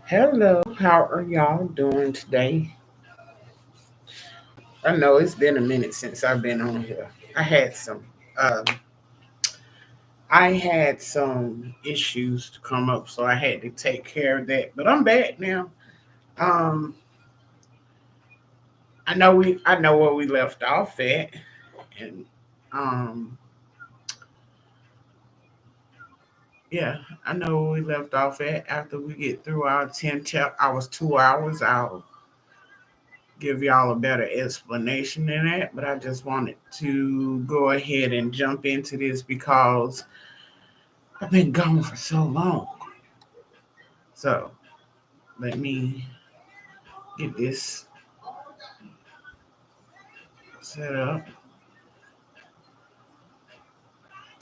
Hello, how are y'all doing today? I know it's been a minute since I've been on here. Um, I had some issues to come up, so I had to take care of that. But I'm back now. Um, I know where we left off at, and um, yeah, I know where we left off at. After we get through our 10 hours, 2 hours, I'll give y'all a better explanation than that, but I just wanted to go ahead and jump into this because I've been gone for so long. So let me get this set up.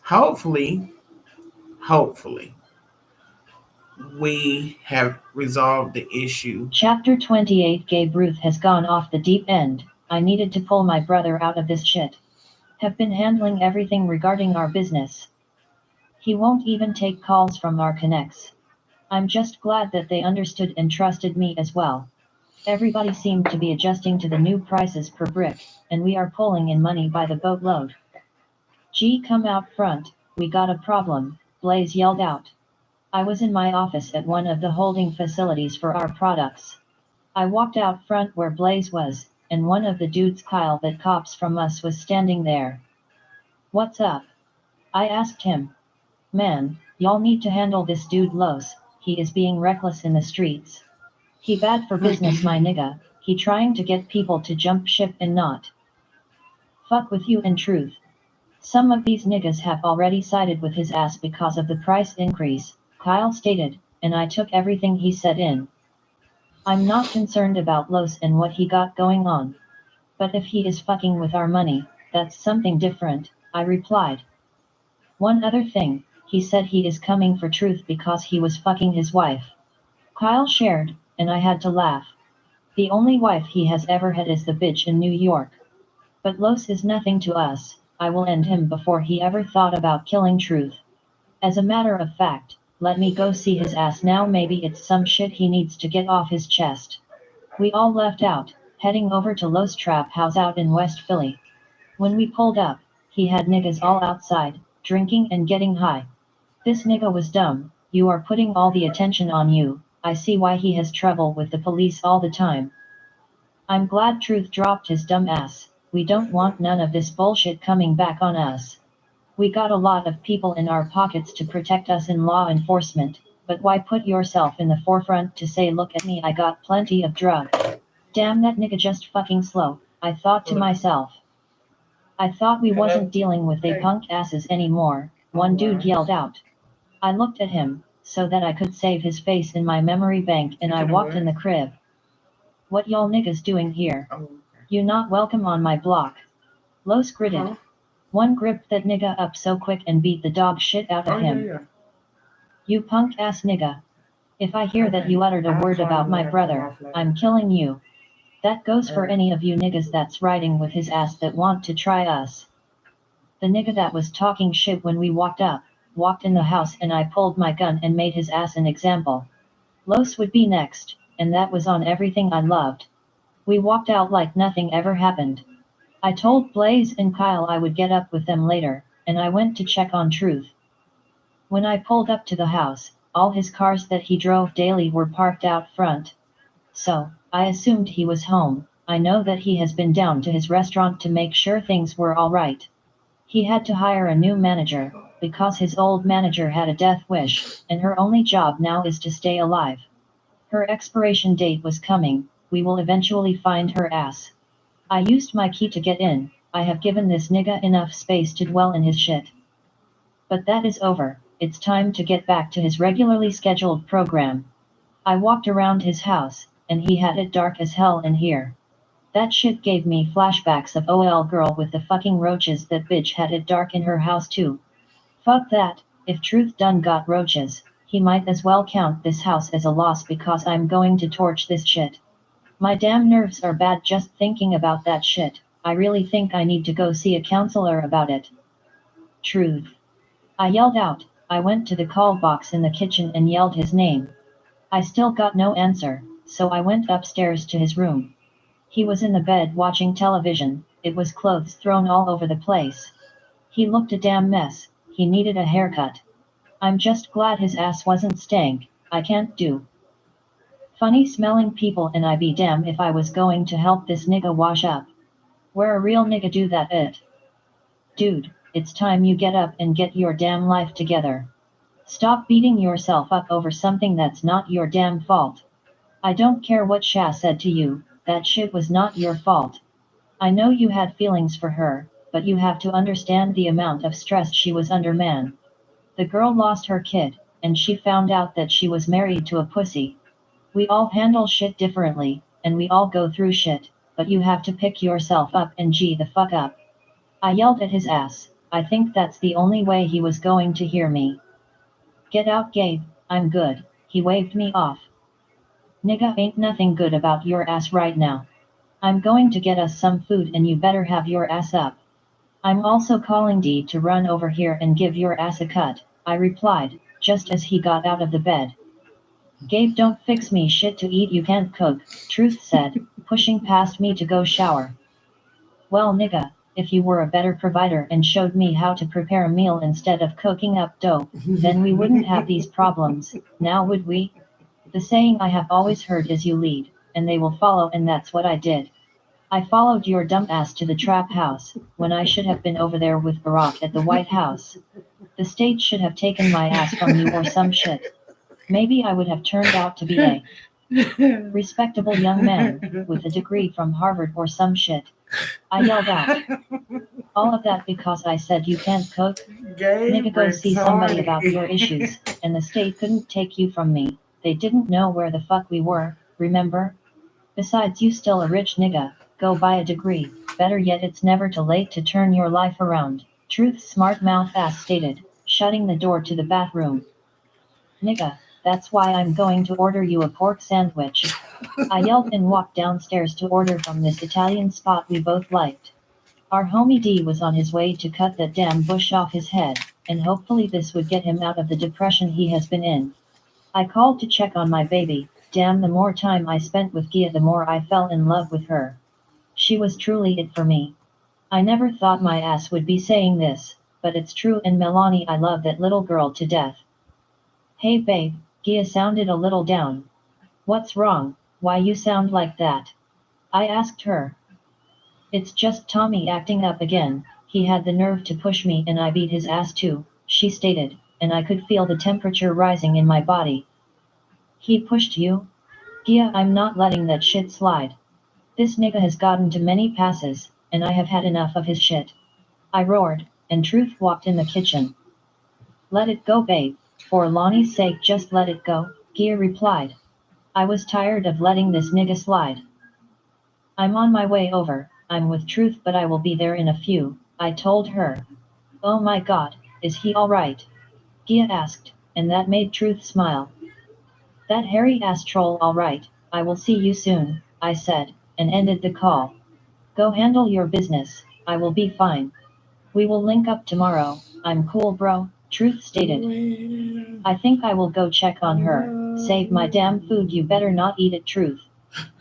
Hopefully, hopefully, we have resolved the issue. Chapter 28 Gabe Ruth has gone off the deep end. I needed to pull my brother out of this shit. Have been handling everything regarding our business. He won't even take calls from our connects. I'm just glad that they understood and trusted me as well. Everybody seemed to be adjusting to the new prices per brick, and we are pulling in money by the boatload. Gee, come out front, we got a problem, Blaze yelled out. I was in my office at one of the holding facilities for our products. I walked out front where Blaze was, and one of the dudes Kyle that cops from us was standing there. What's up? I asked him. Man, y'all need to handle this dude Los, he is being reckless in the streets. He bad for business my nigga, he trying to get people to jump ship and not fuck with you in truth. Some of these niggas have already sided with his ass because of the price increase, Kyle stated, and I took everything he said in. I'm not concerned about Los and what he got going on. But if he is fucking with our money, that's something different, I replied. One other thing, he said he is coming for truth because he was fucking his wife. Kyle shared, and I had to laugh. The only wife he has ever had is the bitch in New York. But Los is nothing to us, I will end him before he ever thought about killing truth. As a matter of fact, let me go see his ass now, maybe it's some shit he needs to get off his chest. We all left out, heading over to Los Trap House out in West Philly. When we pulled up, he had niggas all outside, drinking and getting high. This nigga was dumb, you are putting all the attention on you, I see why he has trouble with the police all the time. I'm glad Truth dropped his dumb ass, we don't want none of this bullshit coming back on us. We got a lot of people in our pockets to protect us in law enforcement, but why put yourself in the forefront to say look at me, I got plenty of drug. Damn, that nigga just fucking slow, I thought to myself. I thought we wasn't dealing with they punk asses anymore, one dude yelled out. I looked at him, so that I could save his face in my memory bank, and I walked in the crib. What y'all niggas doing here? You not welcome on my block. Los gritted. One gripped that nigga up so quick and beat the dog shit out of him. You punk ass nigga. If I hear that you uttered a word about my brother, I'm killing you. That goes for any of you niggas that's riding with his ass that want to try us. The nigga that was talking shit when we walked up, walked in the house, and I pulled my gun and made his ass an example. Los would be next, and that was on everything I loved. We walked out like nothing ever happened. I told Blaze and Kyle I would get up with them later, and I went to check on Truth. When I pulled up to the house, all his cars that he drove daily were parked out front. So, I assumed he was home. I know that he has been down to his restaurant to make sure things were alright. He had to hire a new manager, because his old manager had a death wish, and her only job now is to stay alive. Her expiration date was coming, we will eventually find her ass. I used my key to get in, I have given this nigga enough space to dwell in his shit. But that is over, it's time to get back to his regularly scheduled program. I walked around his house, and he had it dark as hell in here. That shit gave me flashbacks of OL girl with the fucking roaches. That bitch had it dark in her house too. Fuck that, if Truth done got roaches, he might as well count this house as a loss because I'm going to torch this shit. My damn nerves are bad just thinking about that shit. I really think I need to go see a counselor about it. Truth. I yelled out. I went to the call box in the kitchen and yelled his name. I still got no answer, so I went upstairs to his room. He was in the bed watching television, it was clothes thrown all over the place. He looked a damn mess, he needed a haircut. I'm just glad his ass wasn't stank, I can't do funny smelling people and I be damn if I was going to help this nigga wash up. Where a real nigga do that it. Dude, it's time you get up and get your damn life together. Stop beating yourself up over something that's not your damn fault. I don't care what Sha said to you, that shit was not your fault. I know you had feelings for her, but you have to understand the amount of stress she was under, man. The girl lost her kid, and she found out that she was married to a pussy. We all handle shit differently, and we all go through shit, but you have to pick yourself up and G the fuck up. I yelled at his ass. I think that's the only way he was going to hear me. Get out, Gabe, I'm good. He waved me off. Nigga, ain't nothing good about your ass right now. I'm going to get us some food and you better have your ass up. I'm also calling D to run over here and give your ass a cut, I replied, just as he got out of the bed. Gabe, don't fix me shit to eat you can't cook, Truth said, pushing past me to go shower. Well nigga, if you were a better provider and showed me how to prepare a meal instead of cooking up dope, then we wouldn't have these problems, now would we? The saying I have always heard is you lead, and they will follow, and that's what I did. I followed your dumb ass to the trap house, when I should have been over there with Barack at the White House. The state should have taken my ass from you or some shit. Maybe I would have turned out to be a respectable young man, with a degree from Harvard or some shit. I yelled out. All of that because I said you can't cook? Nigga, go see somebody about your issues, and the state couldn't take you from me. They didn't know where the fuck we were, remember? Besides, you still a rich nigga, go buy a degree, better yet it's never too late to turn your life around, Truth's smart mouth ass stated, shutting the door to the bathroom. Nigga, that's why I'm going to order you a pork sandwich. I yelled and walked downstairs to order from this Italian spot we both liked. Our homie D was on his way to cut that damn bush off his head, and hopefully this would get him out of the depression he has been in. I called to check on my baby. Damn, the more time I spent with Gia, the more I fell in love with her. She was truly it for me. I never thought my ass would be saying this, but it's true, and Melanie, I love that little girl to death. Hey babe, Gia sounded a little down. What's wrong? Why you sound like that? I asked her. It's just Tommy acting up again. He had the nerve to push me and I beat his ass too, she stated, and I could feel the temperature rising in my body. He pushed you? Gia, I'm not letting that shit slide. This nigga has gotten too many passes, and I have had enough of his shit. I roared, and Truth walked in the kitchen. Let it go, babe. For Lonnie's sake, just let it go, Gia replied. I was tired of letting this nigga slide. I'm on my way over. I'm with Truth, but I will be there in a few, I told her. Oh my god, is he alright? Gia asked, and that made Truth smile. That hairy ass troll alright, I will see you soon, I said, and ended the call. Go handle your business, I will be fine. We will link up tomorrow, I'm cool bro, Truth stated. I think I will go check on her, save my damn food, you better not eat it, Truth.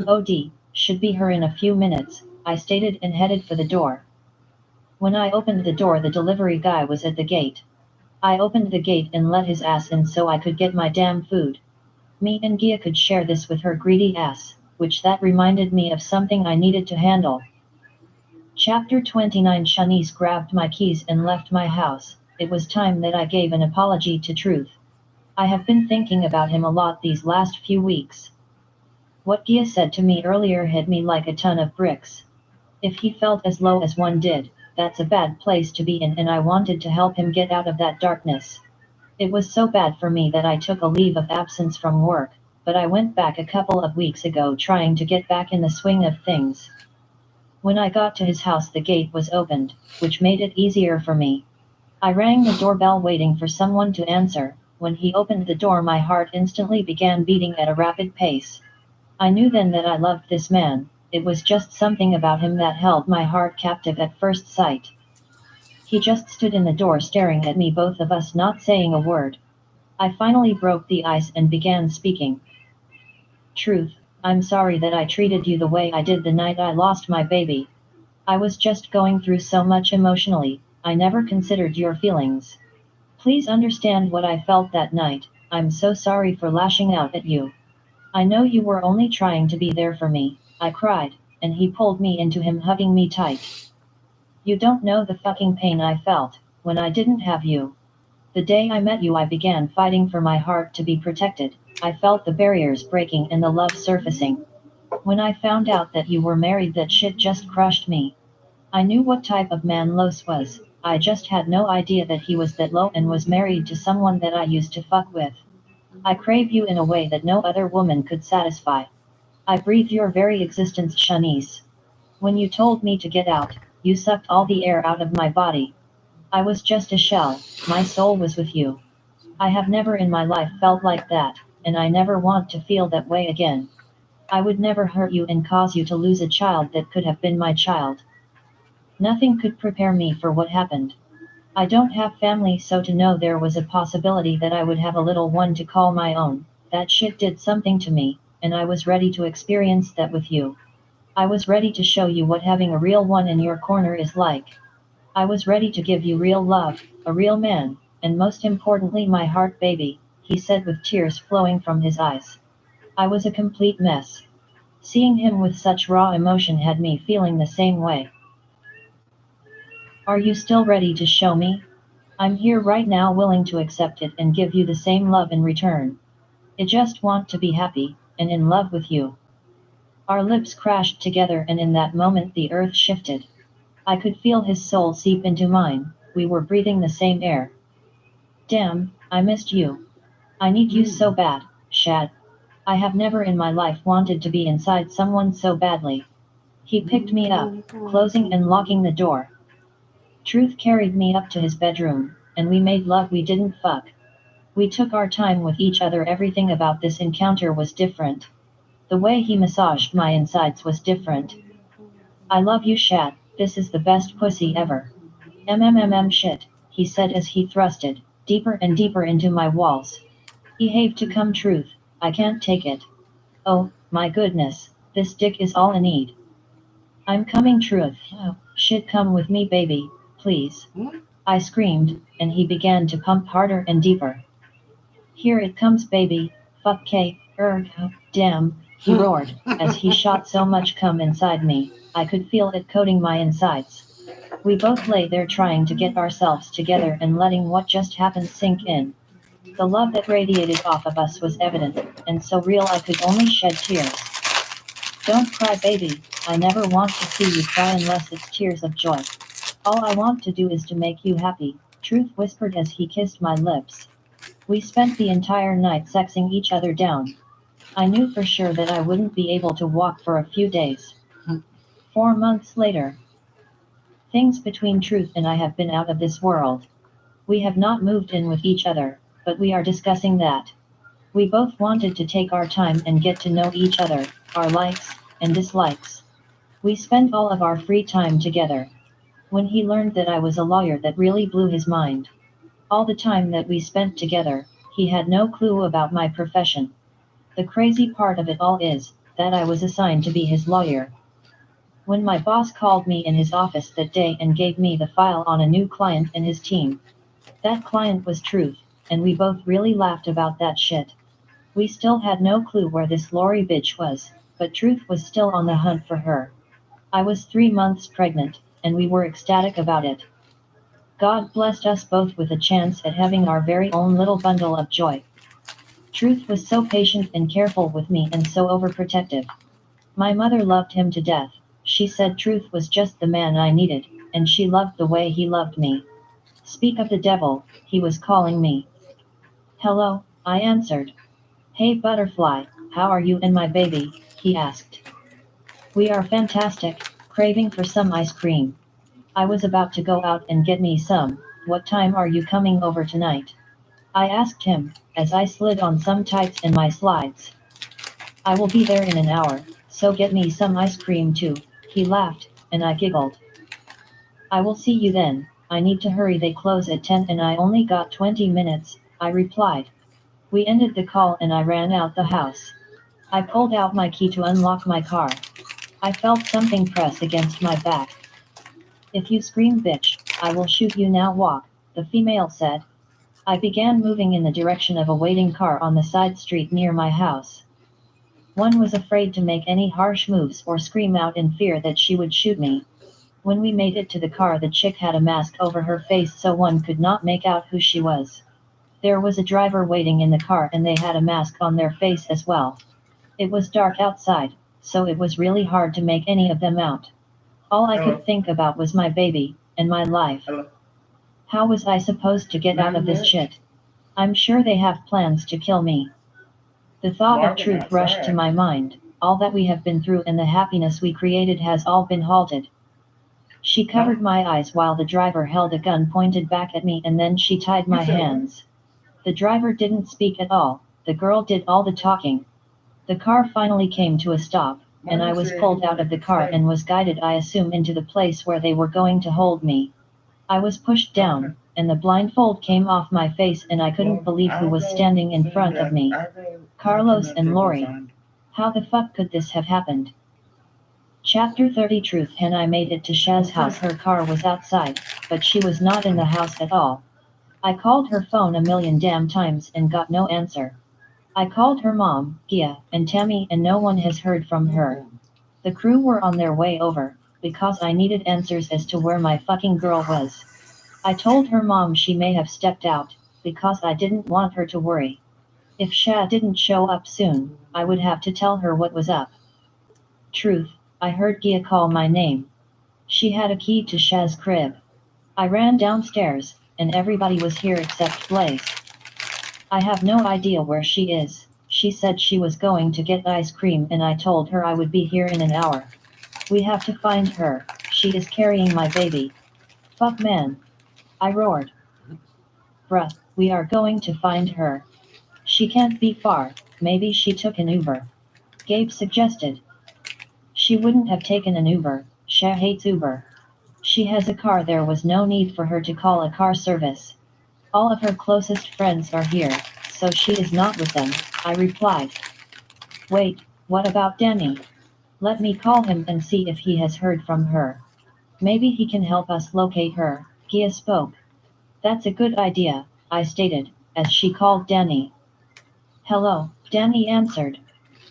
OD, should be her in a few minutes, I stated and headed for the door. When I opened the door, the delivery guy was at the gate. I opened the gate and let his ass in so I could get my damn food. Me and Gia could share this with her greedy ass, which that reminded me of something I needed to handle. Chapter 29. Shanice grabbed my keys and left my house. It was time that I gave an apology to Truth. I have been thinking about him a lot these last few weeks. What Gia said to me earlier hit me like a ton of bricks. If he felt as low as one did, that's a bad place to be in, and I wanted to help him get out of that darkness. It was so bad for me that I took a leave of absence from work, but I went back a couple of weeks ago trying to get back in the swing of things. When I got to his house, the gate was opened, which made it easier for me. I rang the doorbell waiting for someone to answer. When he opened the door, my heart instantly began beating at a rapid pace. I knew then that I loved this man. It was just something about him that held my heart captive at first sight. He just stood in the door staring at me, both of us not saying a word. I finally broke the ice and began speaking. Truth, I'm sorry that I treated you the way I did the night I lost my baby. I was just going through so much emotionally, I never considered your feelings. Please understand what I felt that night. I'm so sorry for lashing out at you. I know you were only trying to be there for me. I cried, and he pulled me into him, hugging me tight. You don't know the fucking pain I felt when I didn't have you. The day I met you, I began fighting for my heart to be protected. I felt the barriers breaking and the love surfacing. When I found out that you were married, that shit just crushed me. I knew what type of man Los was. I just had no idea that he was that low and was married to someone that I used to fuck with. I crave you in a way that no other woman could satisfy. I breathe your very existence, Shanice. When you told me to get out, you sucked all the air out of my body. I was just a shell, my soul was with you. I have never in my life felt like that, and I never want to feel that way again. I would never hurt you and cause you to lose a child that could have been my child. Nothing could prepare me for what happened. I don't have family, so to know there was a possibility that I would have a little one to call my own, that shit did something to me, and I was ready to experience that with you. I was ready to show you what having a real one in your corner is like. I was ready to give you real love, a real man, and most importantly my heart, baby, he said with tears flowing from his eyes. I was a complete mess. Seeing him with such raw emotion had me feeling the same way. Are you still ready to show me? I'm here right now, willing to accept it and give you the same love in return. I just want to be happy, and in love with you. Our lips crashed together, and in that moment the earth shifted. I could feel his soul seep into mine. We were breathing the same air. Damn, I missed you. I need you so bad, Shad. I have never in my life wanted to be inside someone so badly. He picked me up, closing and locking the door. Truth carried me up to his bedroom, and we made love, we didn't fuck. We took our time with each other. Everything about this encounter was different. The way he massaged my insides was different. I love you, Shad. This is the best pussy ever. Shit, he said as he thrusted deeper and deeper into my walls. Behave to come, Truth. I can't take it. Oh, my goodness, this dick is all I need. I'm coming, Truth. Oh, shit, come with me, baby, please. I screamed, and he began to pump harder and deeper. Here it comes, baby. Fuck K, damn, he roared, as he shot so much cum inside me, I could feel it coating my insides. We both lay there trying to get ourselves together and letting what just happened sink in. The love that radiated off of us was evident, and so real I could only shed tears. Don't cry, baby. I never want to see you cry unless it's tears of joy. All I want to do is to make you happy, Truth whispered as he kissed my lips. We spent the entire night sexing each other down. I knew for sure that I wouldn't be able to walk for a few days. 4 months later. Things between Truth and I have been out of this world. We have not moved in with each other, but we are discussing that. We both wanted to take our time and get to know each other, our likes and dislikes. We spent all of our free time together. When he learned that I was a lawyer, that really blew his mind. All the time that we spent together, he had no clue about my profession. The crazy part of it all is that I was assigned to be his lawyer. When my boss called me in his office that day and gave me the file on a new client and his team, that client was Truth, and we both really laughed about that shit. We still had no clue where this Lori bitch was, but Truth was still on the hunt for her. I was 3 months pregnant, and we were ecstatic about it. God blessed us both with a chance at having our very own little bundle of joy. Truth was so patient and careful with me and so overprotective. My mother loved him to death. She said Truth was just the man I needed, and she loved the way he loved me. Speak of the devil, he was calling me. Hello, I answered. Hey butterfly, how are you and my baby? He asked. We are fantastic, craving for some ice cream. I was about to go out and get me some. What time are you coming over tonight? I asked him, as I slid on some tights and my slides. I will be there in an hour, so get me some ice cream too. He laughed, and I giggled. I will see you then. I need to hurry, they close at 10 and I only got 20 minutes, I replied. We ended the call and I ran out the house. I pulled out my key to unlock my car. I felt something press against my back. If you scream bitch, I will shoot you now walk, the female said. I began moving in the direction of a waiting car on the side street near my house. One was afraid to make any harsh moves or scream out in fear that she would shoot me. When we made it to the car, the chick had a mask over her face so one could not make out who she was. There was a driver waiting in the car and they had a mask on their face as well. It was dark outside, so it was really hard to make any of them out. All I Hello. could think about was my baby, and my life. Hello. How was I supposed to get out of this shit? I'm sure they have plans to kill me. The thought of Walking truth rushed to outside. my mind. All that we have been through and the happiness we created has all been halted. She covered my eyes while the driver held a gun pointed back at me and then she tied my You said what? hands. The driver didn't speak at all. The girl did all the talking. The car finally came to a stop, and I Mama was said pulled you out of the wanted to car stay. and was guided, I assume, into the place where they were going to hold me. I was pushed down, Okay. and the blindfold came off my face and I couldn't Well, believe who I'll was go standing in see front of that. me. I'll go Carlos into and the Lori. find. How the fuck could this have happened? Chapter 30 Truth. And I made it to Shaz's house. Her car was outside, but she was not in the house at all. I called her phone a million damn times and got no answer. I called her mom, Gia, and Tammy and no one has heard from her. The crew were on their way over, because I needed answers as to where my fucking girl was. I told her mom she may have stepped out, because I didn't want her to worry. If Sha didn't show up soon, I would have to tell her what was up. Truth, I heard Gia call my name. She had a key to Sha's crib. I ran downstairs, and everybody was here except Blaze. I have no idea where she is. She said she was going to get ice cream and I told her I would be here in an hour. We have to find her. She is carrying my baby. Fuck man. I roared. Bruh, we are going to find her. She can't be far. Maybe she took an Uber. Gabe suggested. She wouldn't have taken an Uber. Sha hates Uber. She has a car. There was no need for her to call a car service. All of her closest friends are here, so she is not with them, I replied. Wait, what about Danny? Let me call him and see if he has heard from her. Maybe he can help us locate her, Gia spoke. That's a good idea, I stated, as she called Danny. Hello, Danny answered.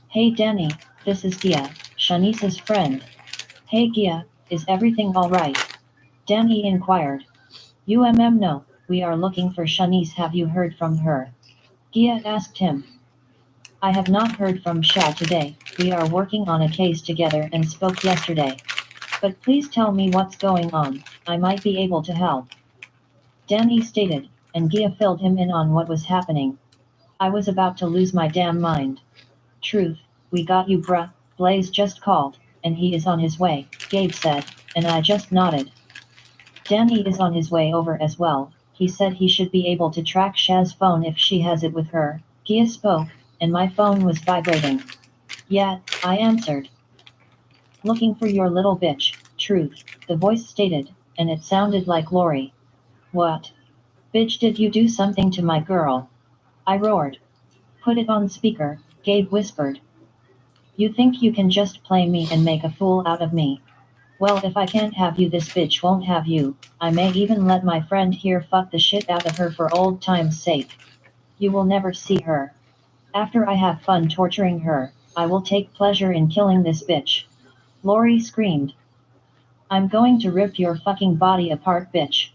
Hey Danny, this is Gia, Shanice's friend. Hey Gia, is everything alright? Danny inquired. No, we are looking for Shanice. Have you heard from her? Gia asked him. I have not heard from Sha today. We are working on a case together and spoke yesterday. But please tell me what's going on. I might be able to help. Danny stated, and Gia filled him in on what was happening. I was about to lose my damn mind. Truth, we got you bruh, Blaze just called, and he is on his way, Gabe said, and I just nodded. Danny is on his way over as well. He said he should be able to track Sha's phone if she has it with her. Gia spoke, and my phone was vibrating. Yeah, I answered. Looking for your little bitch, Truth, the voice stated, and it sounded like Lori. What? Bitch, did you do something to my girl? I roared. Put it on speaker, Gabe whispered. You think you can just play me and make a fool out of me? Well, if I can't have you, this bitch won't have you. I may even let my friend here fuck the shit out of her for old time's sake. You will never see her. After I have fun torturing her, I will take pleasure in killing this bitch. Lori screamed. I'm going to rip your fucking body apart, bitch.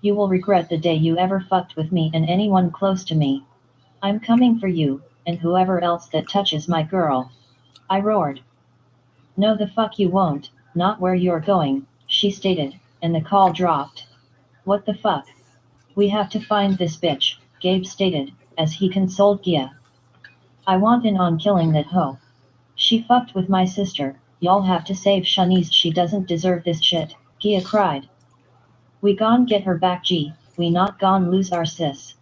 You will regret the day you ever fucked with me and anyone close to me. I'm coming for you, and whoever else that touches my girl. I roared. No the fuck you won't, not where you're going, she stated, and the call dropped. What the fuck? We have to find this bitch, Gabe stated, as he consoled Gia. I want in on killing that hoe. She fucked with my sister, y'all have to save Shanice, she doesn't deserve this shit, Gia cried. We gon' get her back G, we not gon' lose our sis.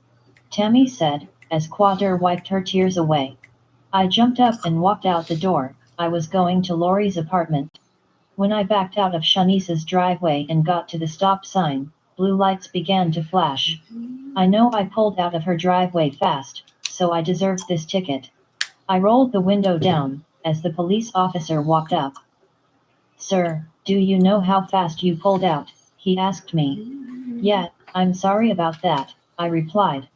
Tammy said, as Quader wiped her tears away. I jumped up and walked out the door. I was going to Lori's apartment. When I backed out of Shanice's driveway and got to the stop sign, blue lights began to flash. I know I pulled out of her driveway fast, so I deserved this ticket. I rolled the window down as the police officer walked up. Sir, do you know how fast you pulled out? He asked me. Yeah, I'm sorry about that, I replied.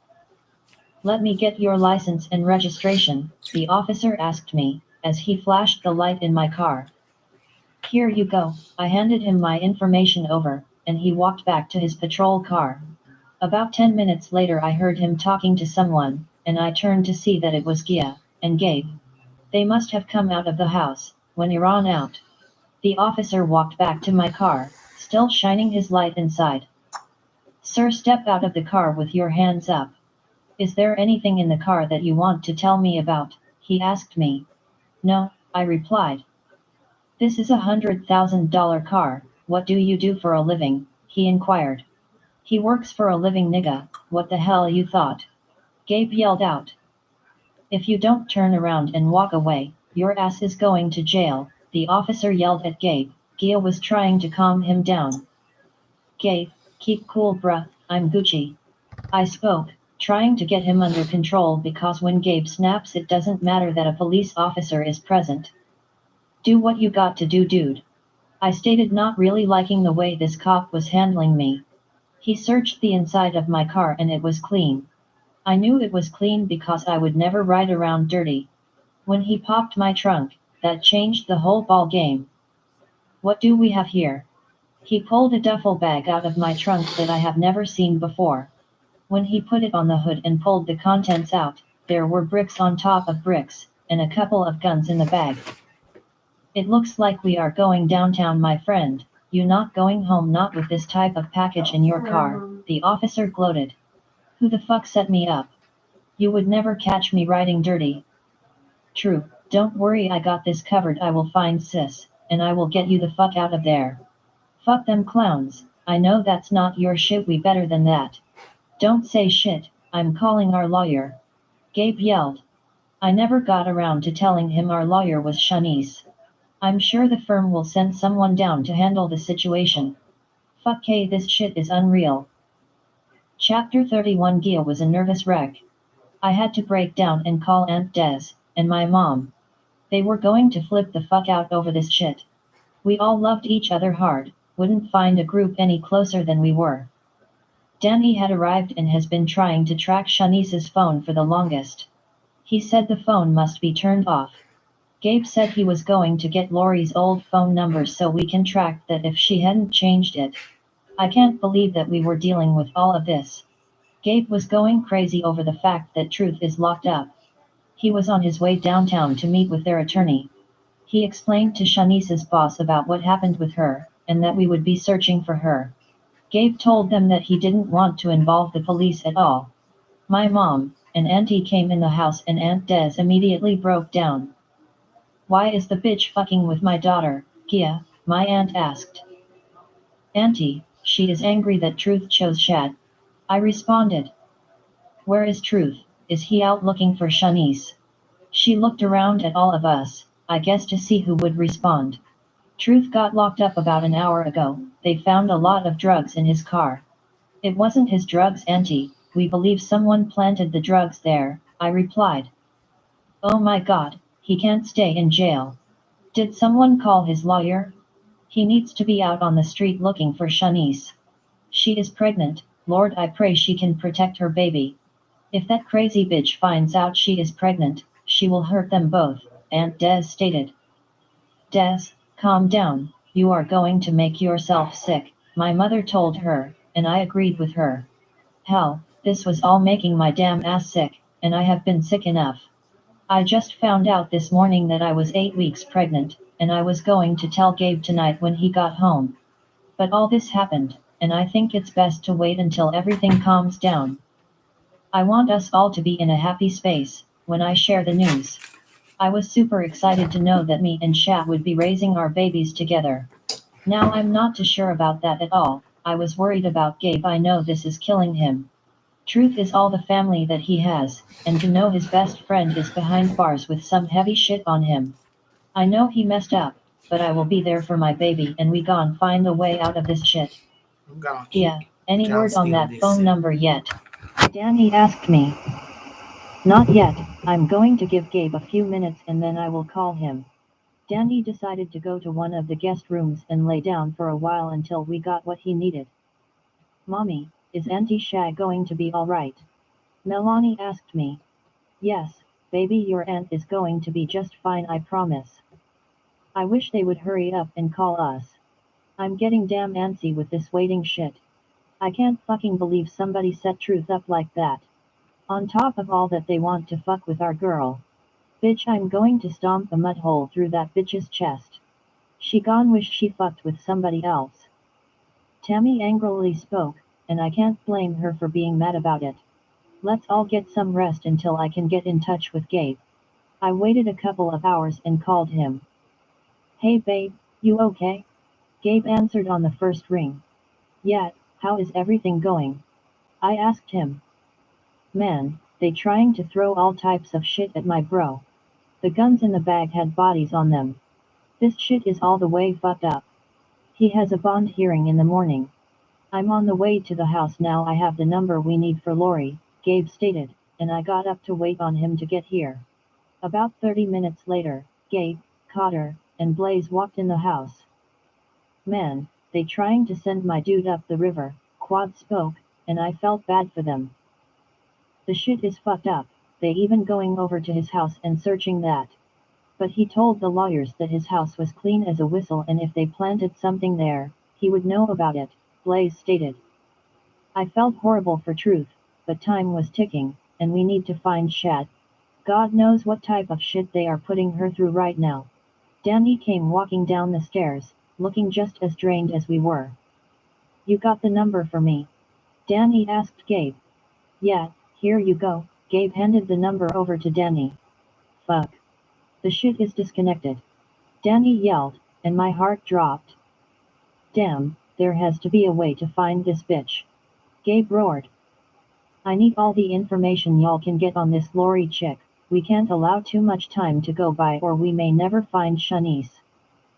Let me get your license and registration, the officer asked me, as he flashed the light in my car. Here you go, I handed him my information over, and he walked back to his patrol car. About 10 minutes later I heard him talking to someone, and I turned to see that it was Gia and Gabe. They must have come out of the house when he ran out. The officer walked back to my car, still shining his light inside. Sir, step out of the car with your hands up. Is there anything in the car that you want to tell me about? He asked me. No, I replied. This is $100,000 car, what do you do for a living? He inquired. He works for a living, nigga, what the hell you thought? Gabe yelled out. If you don't turn around and walk away, your ass is going to jail, the officer yelled at Gabe. Gia was trying to calm him down. Gabe, keep cool bruh, I'm Gucci. I spoke, trying to get him under control because when Gabe snaps it doesn't matter that a police officer is present. Do what you got to do, dude. I stated, not really liking the way this cop was handling me. He searched the inside of my car and it was clean. I knew it was clean because I would never ride around dirty. When he popped my trunk, that changed the whole ball game. What do we have here? He pulled a duffel bag out of my trunk that I have never seen before. When he put it on the hood and pulled the contents out, there were bricks on top of bricks, and a couple of guns in the bag. It looks like we are going downtown, my friend. You not going home not with this type of package in your car, the officer gloated. Who the fuck set me up? You would never catch me riding dirty. True, don't worry, I got this covered. I will find sis, and I will get you the fuck out of there. Fuck them clowns, I know that's not your shit, we better than that. Don't say shit, I'm calling our lawyer. Gabe yelled. I never got around to telling him our lawyer was Shanice. I'm sure the firm will send someone down to handle the situation. Fuck this shit is unreal. Chapter 31. Gia was a nervous wreck. I had to break down and call Aunt Des and my mom. They were going to flip the fuck out over this shit. We all loved each other hard, wouldn't find a group any closer than we were. Danny had arrived and has been trying to track Shanice's phone for the longest. He said the phone must be turned off. Gabe said he was going to get Lori's old phone number so we can track that if she hadn't changed it. I can't believe that we were dealing with all of this. Gabe was going crazy over the fact that Truth is locked up. He was on his way downtown to meet with their attorney. He explained to Shanice's boss about what happened with her, and that we would be searching for her. Gabe told them that he didn't want to involve the police at all. My mom and auntie came in the house and Aunt Des immediately broke down. Why is the bitch fucking with my daughter, Gia? My aunt asked. Auntie, she is angry that Truth chose Shad. I responded. Where is Truth? Is he out looking for Shanice? She looked around at all of us, I guess to see who would respond. Truth got locked up about an hour ago. They found a lot of drugs in his car. It wasn't his drugs, auntie. We believe someone planted the drugs there, I replied. Oh my god, he can't stay in jail. Did someone call his lawyer? He needs to be out on the street looking for Shanice. She is pregnant, Lord, I pray she can protect her baby. If that crazy bitch finds out she is pregnant, she will hurt them both, Aunt Des stated. Des, calm down, you are going to make yourself sick, my mother told her, and I agreed with her. Hell, this was all making my damn ass sick, and I have been sick enough. I just found out this morning that I was 8 weeks pregnant, and I was going to tell Gabe tonight when he got home. But all this happened, and I think it's best to wait until everything calms down. I want us all to be in a happy space when I share the news. I was super excited to know that me and Shad would be raising our babies together. Now I'm not too sure about that at all. I was worried about Gabe. I know this is killing him. Truth is all the family that he has, and to know his best friend is behind bars with some heavy shit on him. I know he messed up, but I will be there for my baby and we gon' find a way out of this shit. Yeah, any word on that phone number yet? Danny asked me. Not yet, I'm going to give Gabe a few minutes and then I will call him. Danny decided to go to one of the guest rooms and lay down for a while until we got what he needed. Mommy, is Auntie Shag going to be alright? Melanie asked me. Yes, baby, your aunt is going to be just fine, I promise. I wish they would hurry up and call us. I'm getting damn antsy with this waiting shit. I can't fucking believe somebody set Truth up like that. On top of all that, they want to fuck with our girl. Bitch, I'm going to stomp a mud hole through that bitch's chest. She gone wish she fucked with somebody else. Tammy angrily spoke, and I can't blame her for being mad about it. Let's all get some rest until I can get in touch with Gabe. I waited a couple of hours and called him. Hey babe, you okay? Gabe answered on the first ring. Yeah, how is everything going? I asked him. Man, they trying to throw all types of shit at my bro. The guns in the bag had bodies on them. This shit is all the way fucked up. He has a bond hearing in the morning. I'm on the way to the house now. I have the number we need for Lori, Gabe stated, and I got up to wait on him to get here. About 30 minutes later, Gabe, Cotter, and Blaze walked in the house. Man, they trying to send my dude up the river, Quad spoke, and I felt bad for them. The shit is fucked up, they even going over to his house and searching that. But he told the lawyers that his house was clean as a whistle and if they planted something there, he would know about it, Blaze stated. I felt horrible for Truth, but time was ticking, and we need to find Shad. God knows what type of shit they are putting her through right now. Danny came walking down the stairs, looking just as drained as we were. You got the number for me? Danny asked Gabe. Yeah, here you go. Gabe handed the number over to Danny. Fuck. The shit is disconnected. Danny yelled, and my heart dropped. Damn, there has to be a way to find this bitch. Gabe roared. I need all the information y'all can get on this Lori chick. We can't allow too much time to go by or we may never find Shanice.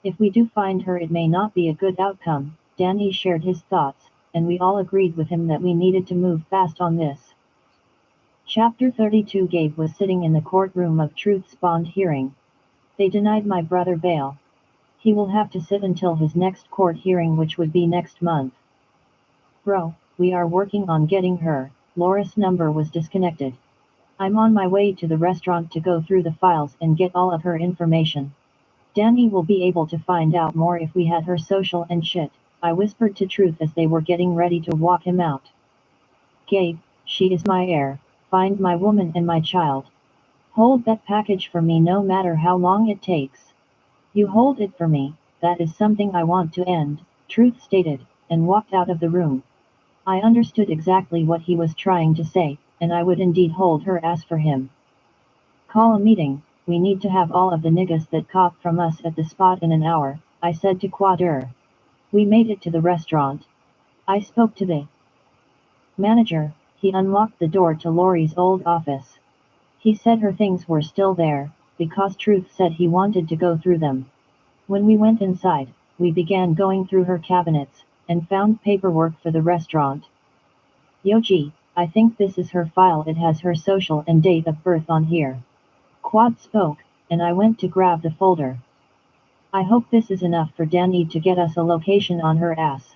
If we do find her, it may not be a good outcome. Danny shared his thoughts, and we all agreed with him that we needed to move fast on this. Chapter 32. Gabe was sitting in the courtroom of Truth's bond hearing. They denied my brother bail. He will have to sit until his next court hearing, which would be next month. Bro, we are working on getting her. Laura's number was disconnected. I'm on my way to the restaurant to go through the files and get all of her information. Danny will be able to find out more if we had her social and shit, I whispered to Truth as they were getting ready to walk him out. Gabe, she is my heir. Find my woman and my child. Hold that package for me no matter how long it takes. You hold it for me, that is something I want to end, Truth stated, and walked out of the room. I understood exactly what he was trying to say, and I would indeed hold her ass for him. Call a meeting, we need to have all of the niggas that cop from us at the spot in an hour, I said to Quader. We made it to the restaurant. I spoke to the manager. He unlocked the door to Lori's old office. He said her things were still there, because Truth said he wanted to go through them. When we went inside, we began going through her cabinets, and found paperwork for the restaurant. Yoji, I think this is her file. It has her social and date of birth on here. Quad spoke, and I went to grab the folder. I hope this is enough for Danny to get us a location on her ass.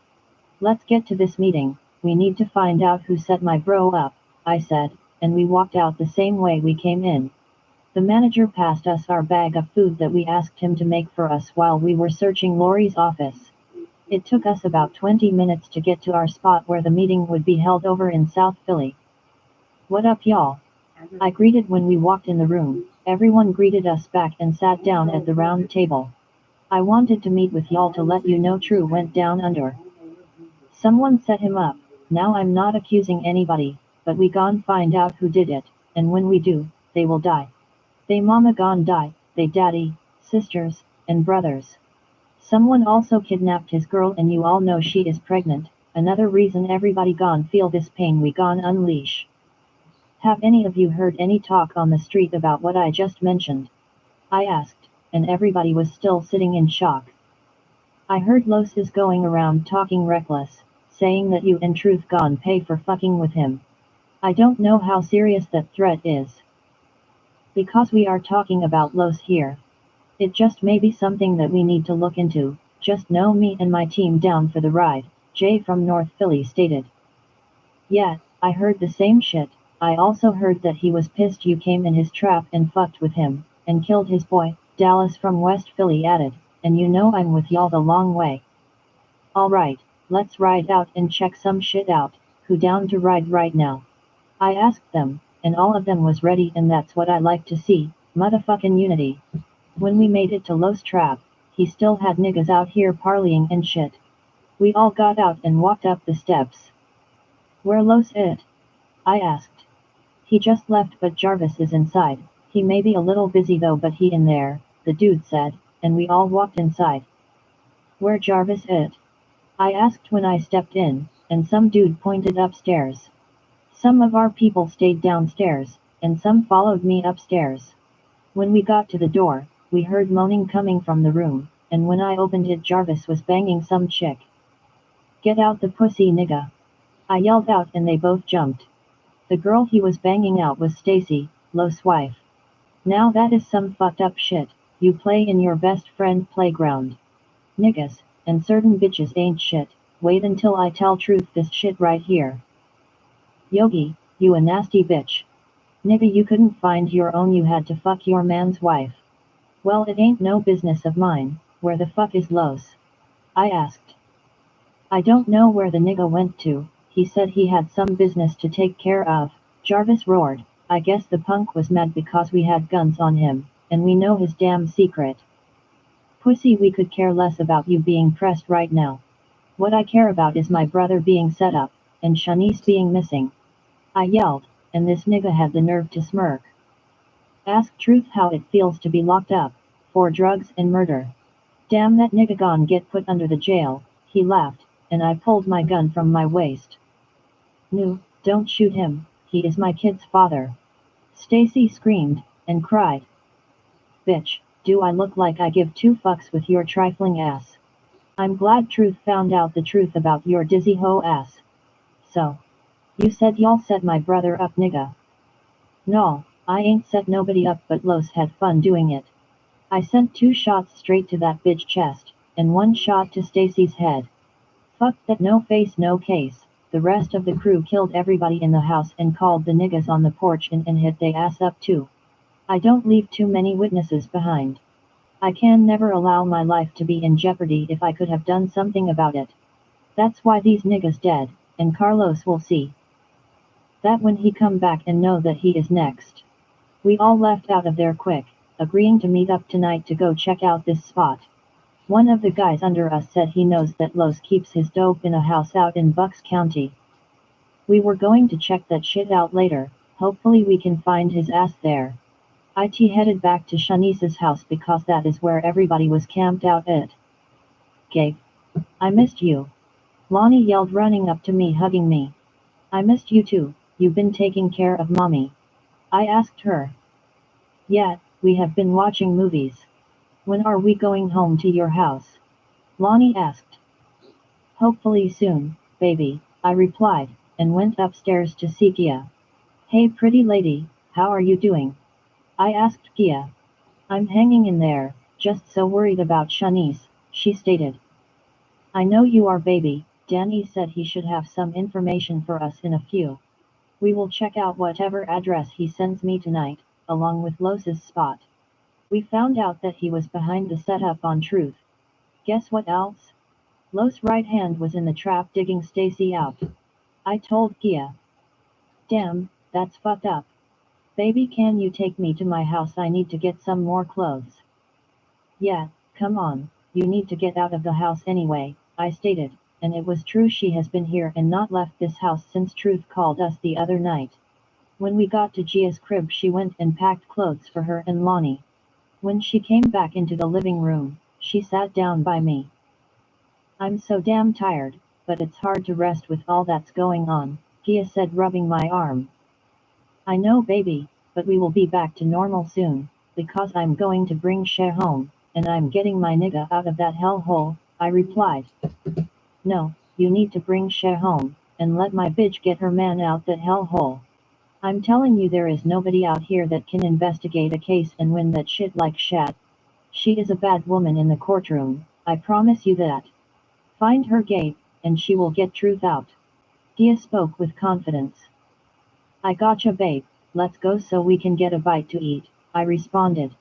Let's get to this meeting, we need to find out who set my bro up, I said, and we walked out the same way we came in. The manager passed us our bag of food that we asked him to make for us while we were searching Lori's office. It took us about 20 minutes to get to our spot where the meeting would be held over in South Philly. What up, y'all? I greeted when we walked in the room. Everyone greeted us back and sat down at the round table. I wanted to meet with y'all to let you know True went down under. Someone set him up. Now I'm not accusing anybody, but we gon' find out who did it, and when we do, they will die. They mama gon' die, they daddy, sisters, and brothers. Someone also kidnapped his girl and you all know she is pregnant, another reason everybody gon' feel this pain we gon' unleash. Have any of you heard any talk on the street about what I just mentioned? I asked, and everybody was still sitting in shock. I heard Los is going around talking reckless, saying that you and Truth gon' pay for fucking with him. I don't know how serious that threat is. Because we are talking about Los here. It just may be something that we need to look into. Just know me and my team down for the ride, Jay from North Philly stated. Yeah, I heard the same shit. I also heard that he was pissed you came in his trap and fucked with him, and killed his boy, Dallas from West Philly added, and you know I'm with y'all the long way. Alright, let's ride out and check some shit out. Who down to ride right now? I asked them, and all of them was ready, and that's what I like to see, motherfucking unity. When we made it to Los Trap, he still had niggas out here parleying and shit. We all got out and walked up the steps. Where Los it? I asked. He just left, but Jarvis is inside. He may be a little busy though, but he in there, the dude said, and we all walked inside. Where Jarvis it? I asked when I stepped in, and some dude pointed upstairs. Some of our people stayed downstairs, and some followed me upstairs. When we got to the door, we heard moaning coming from the room, and when I opened it, Jarvis was banging some chick. Get out the pussy, nigga. I yelled out and they both jumped. The girl he was banging out was Stacy, Los' wife. Now that is some fucked up shit. You play in your best friend playground. Niggas, and certain bitches ain't shit. Wait until I tell truth this shit right here. Yogi, you a nasty bitch. Nigga, you couldn't find your own, you had to fuck your man's wife. Well, it ain't no business of mine. Where the fuck is Los? I asked. I don't know where the nigga went to. He said he had some business to take care of. Jarvis roared. I guess the punk was mad because we had guns on him, and we know his damn secret. Pussy, we could care less about you being pressed right now. What I care about is my brother being set up, and Shanice being missing. I yelled, and this nigga had the nerve to smirk. Ask Truth how it feels to be locked up, for drugs and murder. Damn, that nigga gon' get put under the jail, he laughed, and I pulled my gun from my waist. No, don't shoot him, he is my kid's father. Stacy screamed, and cried. Bitch, do I look like I give two fucks with your trifling ass? I'm glad Truth found out the truth about your dizzy hoe ass. So. You said y'all set my brother up, nigga. No, I ain't set nobody up, but Los had fun doing it. I sent 2 shots straight to that bitch chest, and 1 shot to Stacy's head. Fuck that, no face no case. The rest of the crew killed everybody in the house and called the niggas on the porch and hit they ass up too. I don't leave too many witnesses behind. I can never allow my life to be in jeopardy if I could have done something about it. That's why these niggas dead, and Carlos will see that when he come back and know that he is next. We all left out of there quick, agreeing to meet up tonight to go check out this spot. One of the guys under us said he knows that Los keeps his dope in a house out in Bucks County. We were going to check that shit out later, hopefully we can find his ass there. IT headed back to Shanice's house because that is where everybody was camped out at. Gabe. I missed you. Lonnie yelled, running up to me, hugging me. I missed you too. You've been taking care of mommy? I asked her. Yeah, we have been watching movies. When are we going home to your house? Lonnie asked. Hopefully soon, baby, I replied, and went upstairs to see Gia. Hey pretty lady, how are you doing? I asked Gia. I'm hanging in there, just so worried about Shanice, she stated. I know you are, baby. Danny said he should have some information for us in a few. We will check out whatever address he sends me tonight, along with Los's spot. We found out that he was behind the setup on Truth. Guess what else? Los' right hand was in the trap digging Stacy out. I told Gia. Damn, that's fucked up. Baby, can you take me to my house? I need to get some more clothes. Yeah, come on, you need to get out of the house anyway, I stated, and it was true, she has been here and not left this house since Truth called us the other night. When we got to Gia's crib, she went and packed clothes for her and Lonnie. When she came back into the living room, she sat down by me. I'm so damn tired, but it's hard to rest with all that's going on, Gia said, rubbing my arm. I know, baby, but we will be back to normal soon, because I'm going to bring Cher home, and I'm getting my nigga out of that hellhole, I replied. No, you need to bring Cher home, and let my bitch get her man out that hellhole. I'm telling you there is nobody out here that can investigate a case and win that shit like Shat. She is a bad woman in the courtroom, I promise you that. Find her, Gabe, and she will get truth out. Gia spoke with confidence. I gotcha, babe. Let's go so we can get a bite to eat, I responded.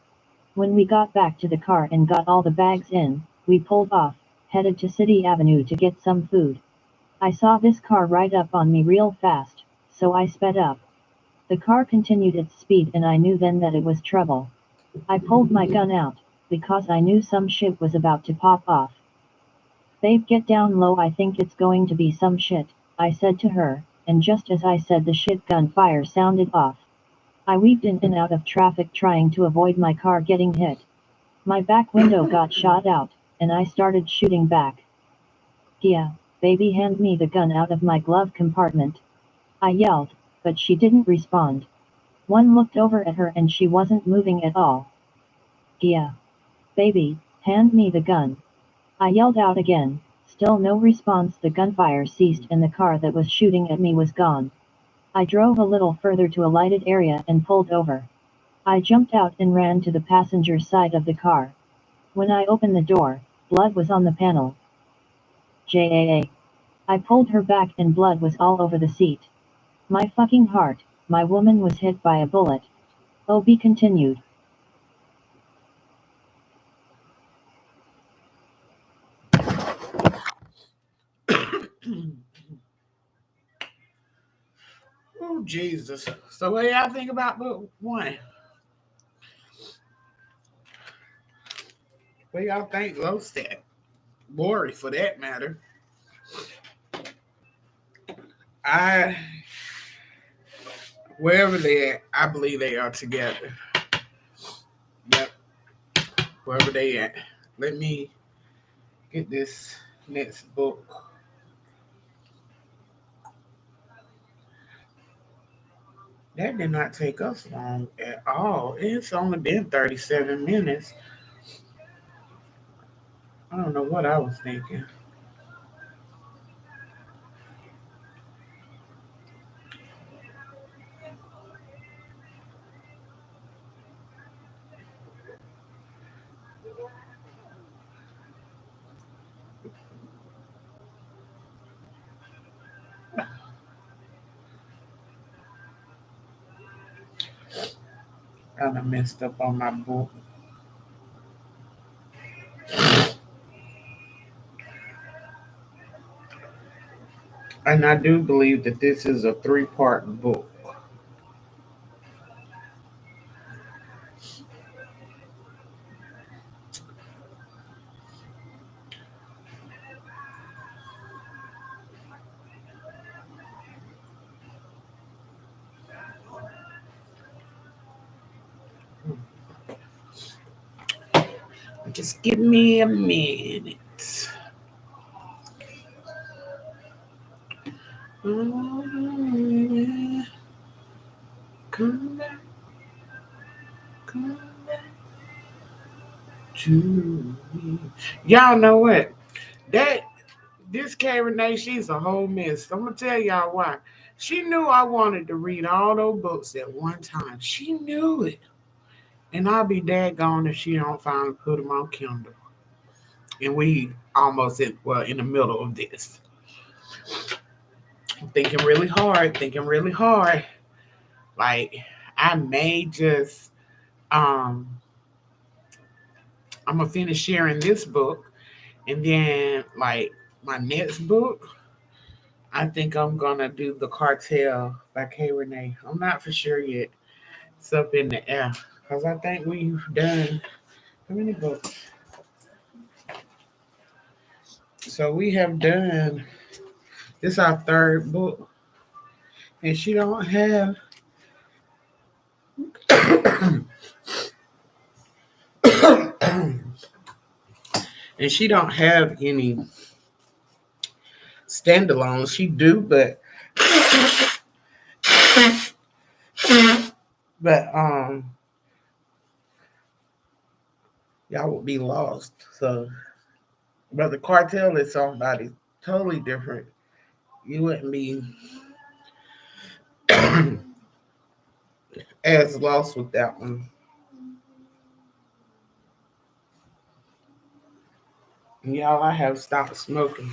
When we got back to the car and got all the bags in, we pulled off, headed to City Avenue to get some food. I saw this car right up on me real fast, so I sped up. The car continued its speed and I knew then that it was trouble. I pulled my gun out, because I knew some shit was about to pop off. Babe, get down low, I think it's going to be some shit, I said to her, and just as I said the shit gunfire sounded off. I weaved in and out of traffic trying to avoid my car getting hit. My back window got shot out, and I started shooting back. Gia, baby, hand me the gun out of my glove compartment. I yelled, but she didn't respond. One looked over at her and she wasn't moving at all. Gia, baby, hand me the gun. I yelled out again, still no response. The gunfire ceased and the car that was shooting at me was gone. I drove a little further to a lighted area and pulled over. I jumped out and ran to the passenger side of the car. When I opened the door, blood was on the panel. JAA. I pulled her back and blood was all over the seat. My fucking heart, my woman was hit by a bullet. OB continued. Oh, Jesus. So what y'all think about book one? What y'all think Lostat? Lori, for that matter. I, wherever they at, I believe they are together. Yep, wherever they at. Let me get this next book. That did not take us long at all. It's only been 37 minutes. I don't know what I was thinking. Kind of messed up on my book. And I do believe that this is a three-part book. Just give me a minute. Come back, come back to me. Y'all know what? That this K Renee, she's a whole mess. I'm gonna tell y'all why. She knew I wanted to read all those books at one time. She knew it. And I'll be daggone if she don't finally put them on Kindle. And we almost in the middle of this. Thinking really hard, thinking really hard. Like I may just I'm gonna finish sharing this book and then like my next book, I think I'm gonna do The Cartel by K Renee. I'm not for sure yet. It's up in the air. Because I think we've done how many books? So we have done this is our third book. And she don't have and she don't have any standalones. She do, but y'all would be lost. So but the cartel is somebody totally different. You wouldn't be as lost with that one. Y'all, I have stopped smoking.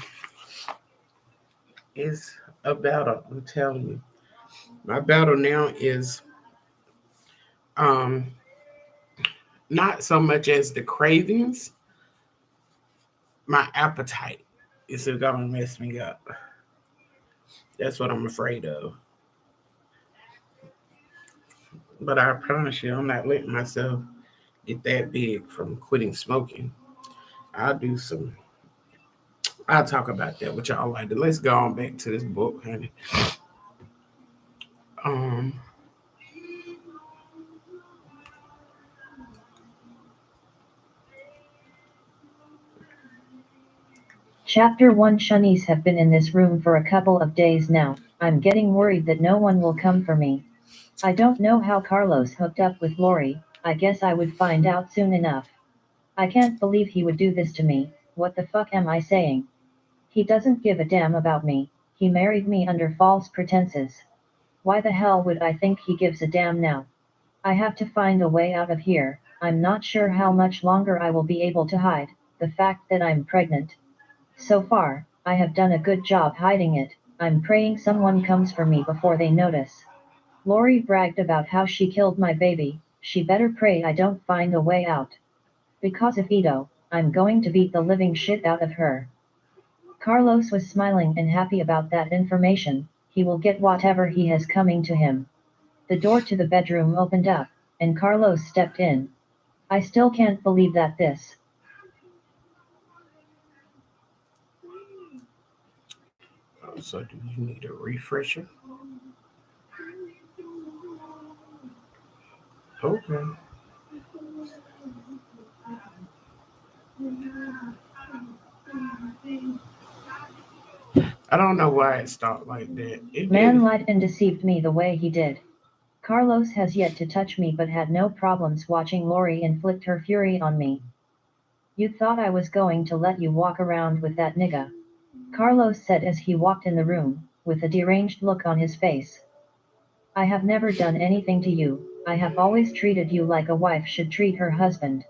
It's a battle, I'm telling you. My battle now is um not so much as the cravings, my appetite is gonna mess me up. That's what I'm afraid of. But I promise you, I'm not letting myself get that big from quitting smoking. I'll do some. I'll talk about that with y'all later. Let's go on back to this book, honey. Um, Chapter 1. Shanice have been in this room for a couple of days now. I'm getting worried that no one will come for me. I don't know how Carlos hooked up with Lori. I guess I would find out soon enough. I can't believe he would do this to me. What the fuck am I saying? He doesn't give a damn about me. He married me under false pretenses. Why the hell would I think he gives a damn now? I have to find a way out of here. I'm not sure how much longer I will be able to hide the fact that I'm pregnant. So far, I have done a good job hiding it. I'm praying someone comes for me before they notice. Lori bragged about how she killed my baby. She better pray I don't find a way out. Because if Ito, I'm going to beat the living shit out of her. Carlos was smiling and happy about that information. He will get whatever he has coming to him. The door to the bedroom opened up, and Carlos stepped in. I still can't believe that this. so do you need a refresher? Okay. I don't know why it stopped like that. It Man did. lied and deceived me the way he did. Carlos has yet to touch me but had no problems watching Lori inflict her fury on me. You thought I was going to let you walk around with that nigga? Carlos said as he walked in the room, with a deranged look on his face. I have never done anything to you. I have always treated you like a wife should treat her husband.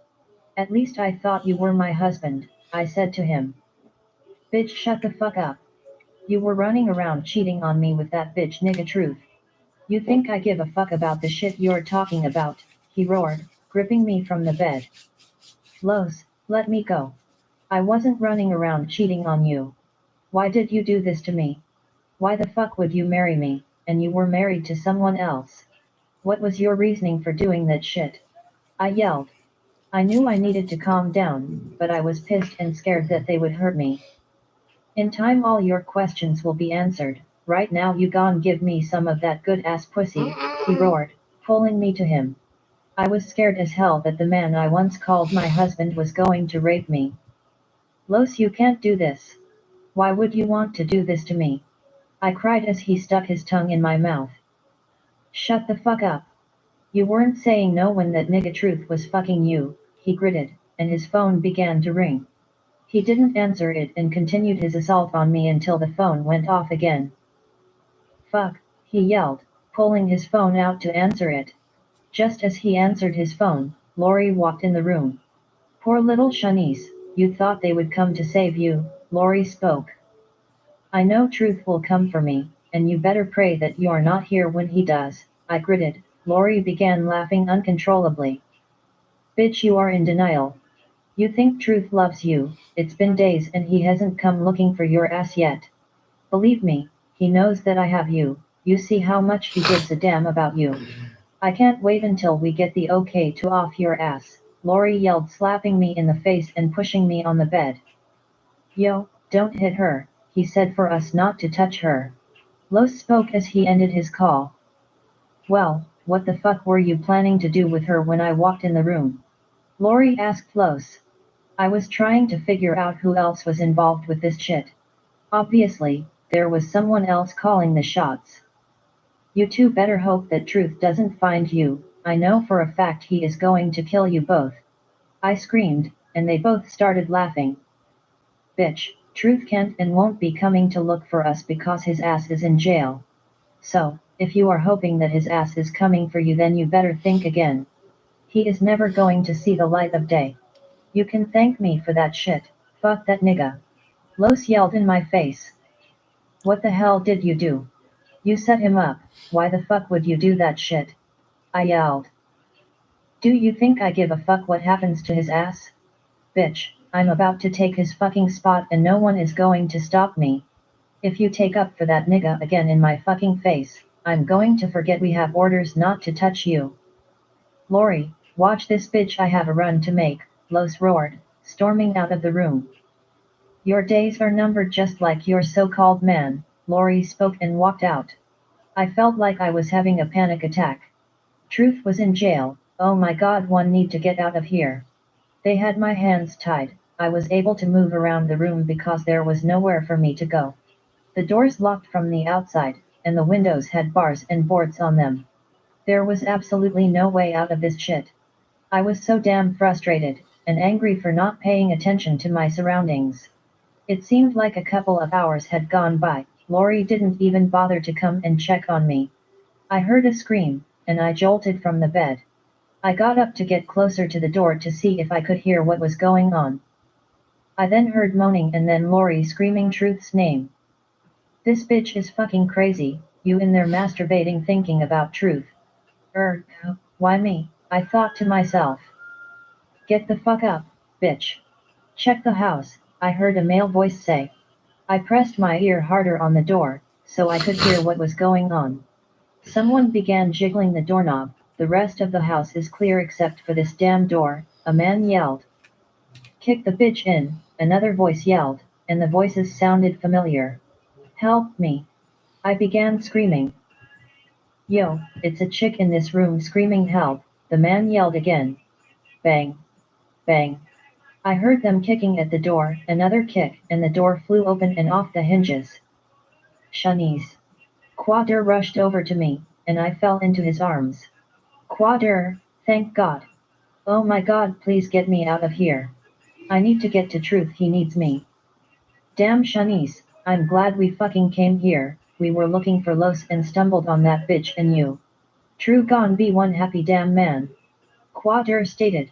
At least I thought you were my husband, I said to him. Bitch, shut the fuck up. You were running around cheating on me with that bitch nigga Truth. You think I give a fuck about the shit you're talking about? He roared, gripping me from the bed. Los, let me go. I wasn't running around cheating on you. Why did you do this to me? Why the fuck would you marry me, and you were married to someone else? What was your reasoning for doing that shit? I yelled. I knew I needed to calm down, but I was pissed and scared that they would hurt me. In time all your questions will be answered. Right now you gon' give me some of that good ass pussy, he roared, pulling me to him. I was scared as hell that the man I once called my husband was going to rape me. Los, you can't do this. Why would you want to do this to me? I cried as he stuck his tongue in my mouth. Shut the fuck up. You weren't saying no when that nigga Truth was fucking you, he gritted, and his phone began to ring. He didn't answer it and continued his assault on me until the phone went off again. Fuck, he yelled, pulling his phone out to answer it. Just as he answered his phone, Lori walked in the room. Poor little Shanice, you thought they would come to save you, Lori spoke. I know Truth will come for me, and you better pray that you're not here when he does, I gritted. Lori began laughing uncontrollably. Bitch, you are in denial. You think Truth loves you, it's been days and he hasn't come looking for your ass yet. Believe me, he knows that I have you, you see how much he gives a damn about you. I can't wait until we get the okay to off your ass, Lori yelled, slapping me in the face and pushing me on the bed. Yo, don't hit her, he said for us not to touch her. Los spoke as he ended his call. Well, what the fuck were you planning to do with her when I walked in the room? Lori asked Los. I was trying to figure out who else was involved with this shit. Obviously, there was someone else calling the shots. You two better hope that Truth doesn't find you. I know for a fact he is going to kill you both. I screamed, and they both started laughing. Bitch, Truth can't and won't be coming to look for us because his ass is in jail. So, If you are hoping that his ass is coming for you, then you better think again. He is never going to see the light of day. You can thank me for that shit. Fuck that nigga. Los yelled in my face. What the hell did you do? You set him up. Why the fuck would you do that shit? I yelled. Do you think I give a fuck what happens to his ass? Bitch, I'm about to take his fucking spot and no one is going to stop me. If you take up for that nigga again in my fucking face, I'm going to forget we have orders not to touch you. Lori, watch this bitch, I have a run to make, Los roared, storming out of the room. Your days are numbered just like your so-called man, Lori spoke and walked out. I felt like I was having a panic attack. Truth was in jail. Oh my god, one need to get out of here. They had my hands tied. I was able to move around the room because there was nowhere for me to go. The doors locked from the outside, and the windows had bars and boards on them. There was absolutely no way out of this shit. I was so damn frustrated, and angry for not paying attention to my surroundings. It seemed like a couple of hours had gone by. Lori didn't even bother to come and check on me. I heard a scream, and I jolted from the bed. I got up to get closer to the door to see if I could hear what was going on. I then heard moaning and then Lori screaming Truth's name. This bitch is fucking crazy, you in there masturbating thinking about Truth. Why me? I thought to myself. Get the fuck up, bitch. Check the house, I heard a male voice say. I pressed my ear harder on the door, so I could hear what was going on. Someone began jiggling the doorknob. The rest of the house is clear except for this damn door, a man yelled. Kick the bitch in, another voice yelled, and the voices sounded familiar. Help me. I began screaming. Yo, it's a chick in this room screaming help, the man yelled again. Bang. Bang. I heard them kicking at the door, another kick, and the door flew open and off the hinges. Shanice. Quader rushed over to me, and I fell into his arms. Quader, thank God. Oh my God, please get me out of here. I need to get to Truth, he needs me. Damn Shanice, I'm glad we fucking came here, we were looking for Los and stumbled on that bitch and you. True gone be one happy damn man. Quader stated.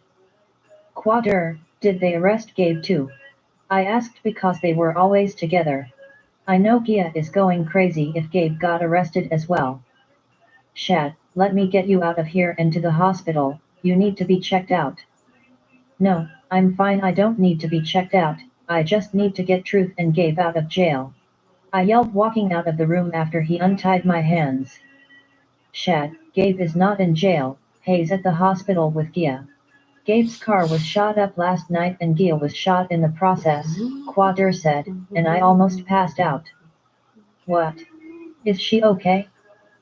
Quader, did they arrest Gabe too? I asked because they were always together. I know Gia is going crazy if Gabe got arrested as well. Shad, let me get you out of here and to the hospital, you need to be checked out. No, I'm fine, I don't need to be checked out, I just need to get Truth and Gabe out of jail. I yelled walking out of the room after he untied my hands. Shad, Gabe is not in jail, he's at the hospital with Gia. Gabe's car was shot up last night and Gia was shot in the process, Quader said, and I almost passed out. What? Is she okay?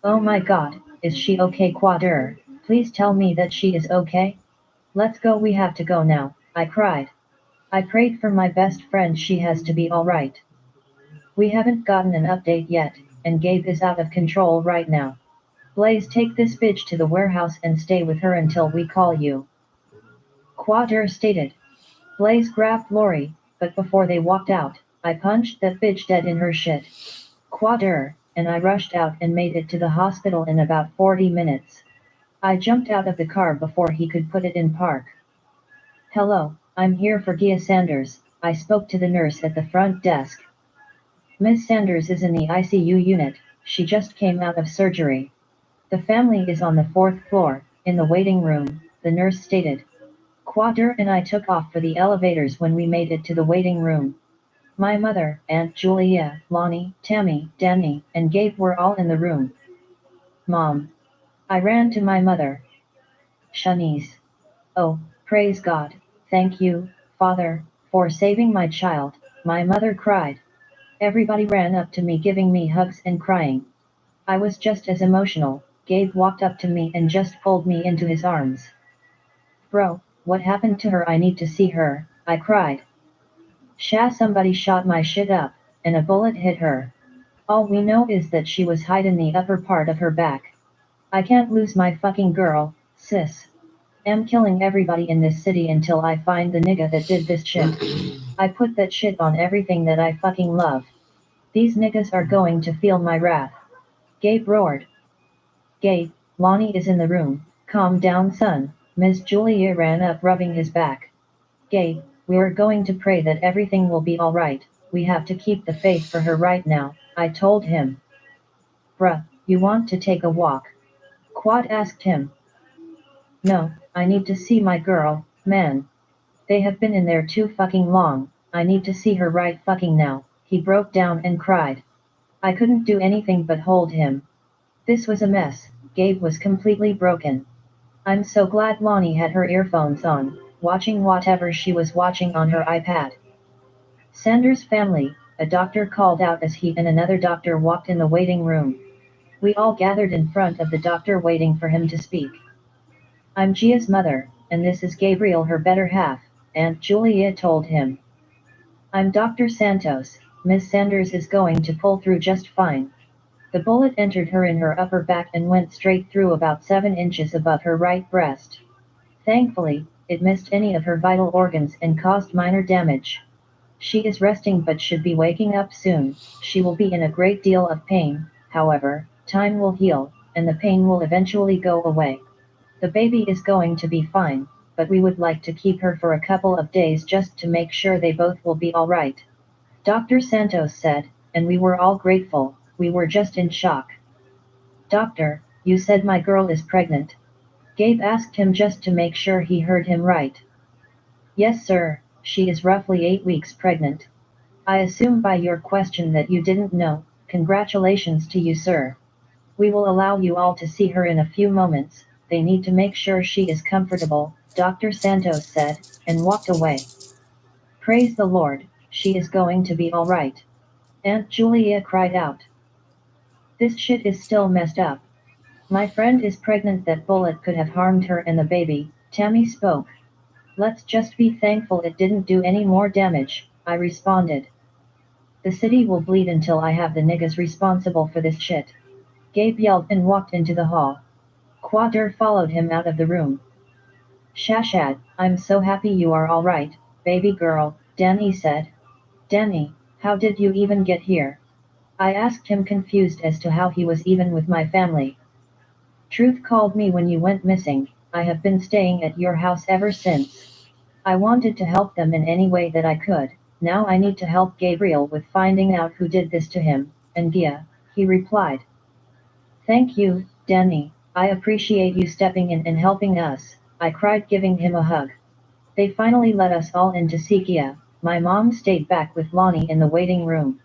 Oh my god, is she okay Quader? Please tell me that she is okay? Let's go, we have to go now, I cried. I prayed for my best friend, she has to be alright. We haven't gotten an update yet, and Gabe is out of control right now. Blaze, take this bitch to the warehouse and stay with her until we call you. Quader stated. Blaze grabbed Lori, but before they walked out, I punched that bitch dead in her shit. Quader, and I rushed out and made it to the hospital in about 40 minutes. I jumped out of the car before he could put it in park. Hello, I'm here for Gia Sanders, I spoke to the nurse at the front desk. Miss Sanders is in the ICU unit, she just came out of surgery. The family is on the 4th floor, in the waiting room, the nurse stated. Quader and I took off for the elevators when we made it to the waiting room. My mother, Aunt Julia, Lonnie, Tammy, Danny, and Gabe were all in the room. Mom. I ran to my mother. Shanice. Oh, praise God, thank you, Father, for saving my child, my mother cried. Everybody ran up to me giving me hugs and crying. I was just as emotional. Gabe walked up to me and just pulled me into his arms. Bro, what happened to her? I need to see her, I cried. Somebody shot my shit up, and a bullet hit her. All we know is that she was hit in the upper part of her back. I can't lose my fucking girl, sis. I'm killing everybody in this city until I find the nigga that did this shit. I put that shit on everything that I fucking love. These niggas are going to feel my wrath. Gabe roared. Gabe, Lonnie is in the room. Calm down, son. Ms. Julia ran up, rubbing his back. Gabe, we're going to pray that everything will be alright. We have to keep the faith for her right now, I told him. Bruh, you want to take a walk? Quad asked him. No, I need to see my girl, man. They have been in there too fucking long. I need to see her right fucking now. He broke down and cried. I couldn't do anything but hold him. This was a mess. Gabe was completely broken. I'm so glad Lonnie had her earphones on, watching whatever she was watching on her iPad. Sanders' family, a doctor called out as he and another doctor walked in the waiting room. We all gathered in front of the doctor waiting for him to speak. I'm Gia's mother, and this is Gabriel, her better half, Aunt Julia told him. I'm Dr. Santos. Miss Sanders is going to pull through just fine. The bullet entered her in her upper back and went straight through about 7 inches above her right breast. Thankfully, it missed any of her vital organs and caused minor damage. She is resting but should be waking up soon. She will be in a great deal of pain, however, time will heal, and the pain will eventually go away. The baby is going to be fine, but we would like to keep her for a couple of days just to make sure they both will be alright. Dr. Santos said, and we were all grateful. We were just in shock. Doctor, you said my girl is pregnant. Gabe asked him just to make sure he heard him right. Yes, sir, she is roughly 8 weeks pregnant. I assume by your question that you didn't know. Congratulations to you, sir. We will allow you all to see her in a few moments. They need to make sure she is comfortable, Dr. Santos said, and walked away. Praise the Lord, she is going to be alright. Aunt Julia cried out. This shit is still messed up. My friend is pregnant. That bullet could have harmed her and the baby, Tammy spoke. Let's just be thankful it didn't do any more damage, I responded. The city will bleed until I have the niggas responsible for this shit. Gabe yelled and walked into the hall. Quader followed him out of the room. Shashad, I'm so happy you are alright, baby girl, Danny said. Danny, how did you even get here? I asked him, confused as to how he was even with my family. Truth called me when you went missing. I have been staying at your house ever since. I wanted to help them in any way that I could. Now I need to help Gabriel with finding out who did this to him, and Gia, he replied. Thank you, Danny, I appreciate you stepping in and helping us, I cried, giving him a hug. They finally let us all in to see Gia. My mom stayed back with Lonnie in the waiting room.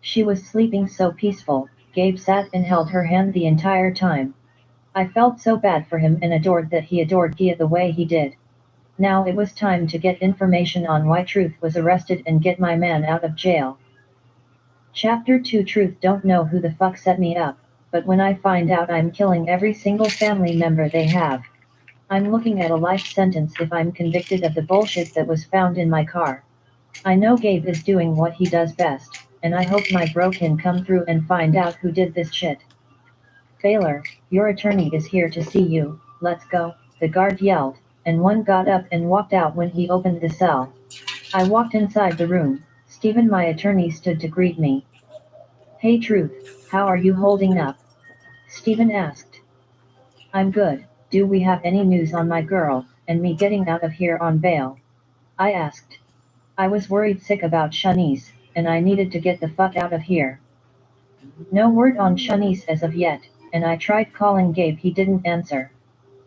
She was sleeping so peaceful. Gabe sat and held her hand the entire time. I felt so bad for him and adored that he adored Gia the way he did. Now it was time to get information on why Truth was arrested and get my man out of jail. Chapter 2. Truth don't know who the fuck set me up, but when I find out I'm killing every single family member they have. I'm looking at a life sentence if I'm convicted of the bullshit that was found in my car. I know Gabe is doing what he does best, and I hope my bro can come through and find out who did this shit. Baylor, your attorney is here to see you, let's go, the guard yelled, and one got up and walked out when he opened the cell. I walked inside the room. Stephen, my attorney, stood to greet me. Hey Truth, how are you holding up? Stephen asked. I'm good. Do we have any news on my girl, and me getting out of here on bail? I asked. I was worried sick about Shanice, and I needed to get the fuck out of here. No word on Shanice as of yet, and I tried calling Gabe, he didn't answer.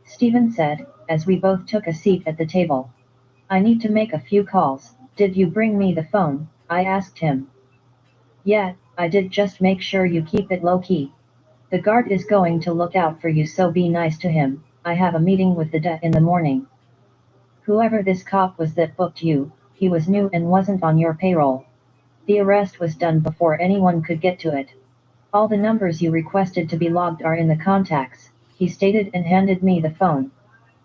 Stephen said, as we both took a seat at the table. I need to make a few calls. Did you bring me the phone? I asked him. Yeah, I did, just make sure you keep it low key. The guard is going to look out for you, so be nice to him. I have a meeting with the DA in the morning. Whoever this cop was that booked you, he was new and wasn't on your payroll. The arrest was done before anyone could get to it. All the numbers you requested to be logged are in the contacts, he stated and handed me the phone.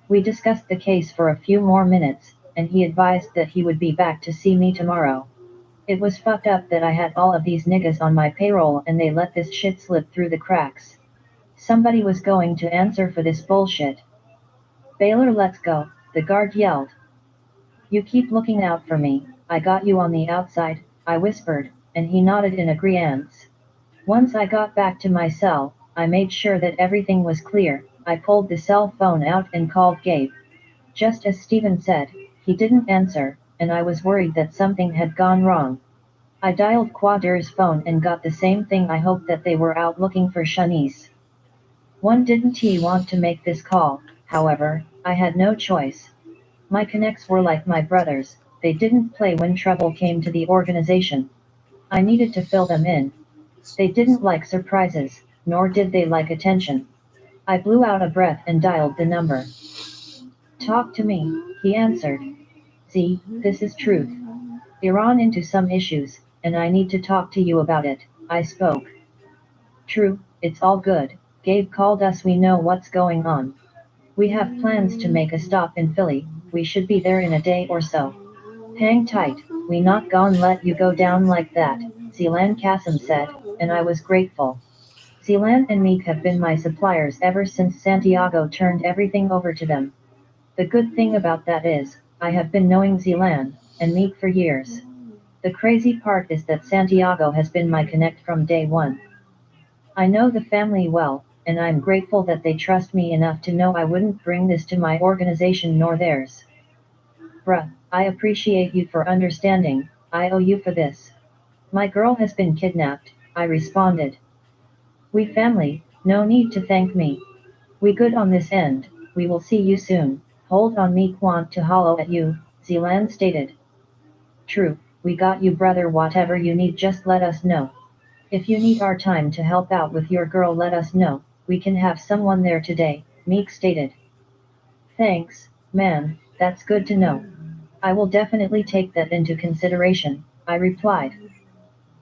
We discussed the case for a few more minutes, and he advised that he would be back to see me tomorrow. It was fucked up that I had all of these niggas on my payroll and they let this shit slip through the cracks. Somebody was going to answer for this bullshit. Baylor, let's go, the guard yelled. You keep looking out for me, I got you on the outside, I whispered, and he nodded in agreeance. Once I got back to my cell, I made sure that everything was clear. I pulled the cell phone out and called Gabe. Just as Steven said, he didn't answer, and I was worried that something had gone wrong. I dialed Quader's phone and got the same thing. I hoped that they were out looking for Shanice. One didn't he want to make this call, however, I had no choice. My connects were like my brothers, they didn't play when trouble came to the organization. I needed to fill them in. They didn't like surprises, nor did they like attention. I blew out a breath and dialed the number. Talk to me, he answered. Z, this is Truth. We're on into some issues, and I need to talk to you about it, I spoke. True, it's all good. Gabe called us, we know what's going on. We have plans to make a stop in Philly, we should be there in a day or so. Hang tight, we not gon' let you go down like that, Zilan Kasim said, and I was grateful. Zilan and Meek have been my suppliers ever since Santiago turned everything over to them. The good thing about that is, I have been knowing Zilan and Meek for years. The crazy part is that Santiago has been my connect from day one. I know the family well, and I'm grateful that they trust me enough to know I wouldn't bring this to my organization nor theirs. Bruh, I appreciate you for understanding, I owe you for this. My girl has been kidnapped, I responded. We family, no need to thank me. We good on this end, we will see you soon. Hold on, Meek want to hollow at you, Zilan stated. True, we got you brother, whatever you need just let us know. If you need our time to help out with your girl let us know, we can have someone there today, Meek stated. Thanks, man, that's good to know. I will definitely take that into consideration, I replied.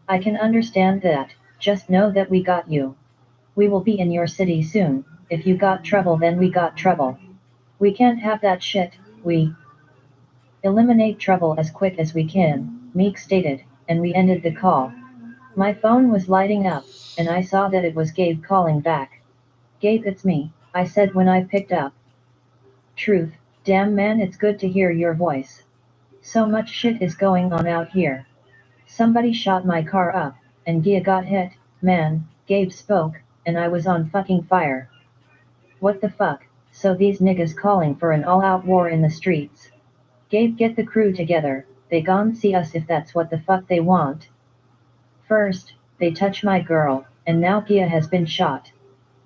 I can understand that, just know that we got you. We will be in your city soon, if you got trouble then we got trouble. We can't have that shit, we eliminate trouble as quick as we can, Meek stated, and we ended the call. My phone was lighting up, and I saw that it was Gabe calling back. Gabe, it's me, I said when I picked up. Truth, damn man, it's good to hear your voice. So much shit is going on out here. Somebody shot my car up, and Gia got hit, man, Gabe spoke, and I was on fucking fire. What the fuck, so these niggas calling for an all-out war in the streets? Gabe, get the crew together, they gon' see us if that's what the fuck they want. First, they touch my girl, and now Gia has been shot.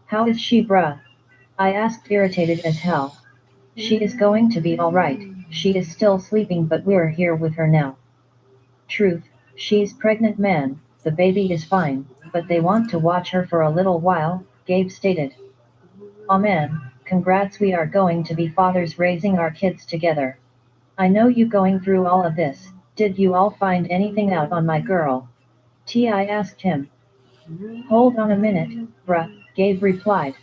How is she, bruh? I asked, irritated as hell. She is going to be alright, she is still sleeping but we're here with her now. Truth, she's pregnant man, the baby is fine, but they want to watch her for a little while, Gabe stated. Aw man, congrats, we are going to be fathers raising our kids together. I know you going through all of this, did you all find anything out on my girl? I asked him. Hold on a minute, bruh, Gabe replied.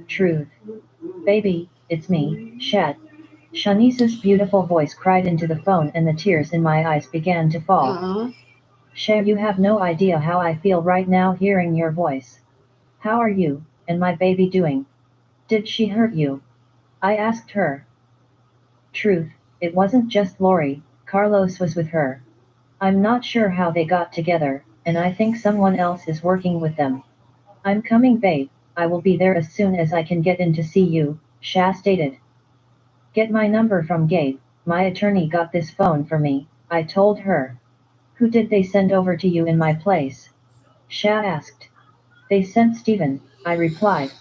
Truth. Baby, it's me, Shad. Shanice's beautiful voice cried into the phone and the tears in my eyes began to fall. Shad, you have no idea how I feel right now hearing your voice. How are you, and my baby doing? Did she hurt you? I asked her. Truth, it wasn't just Lori, Carlos was with her. I'm not sure how they got together, and I think someone else is working with them. I'm coming, babe, I will be there as soon as I can get in to see you, Sha stated. Get my number from Gabe, my attorney got this phone for me, I told her. Who did they send over to you in my place? Sha asked. They sent Steven, I replied.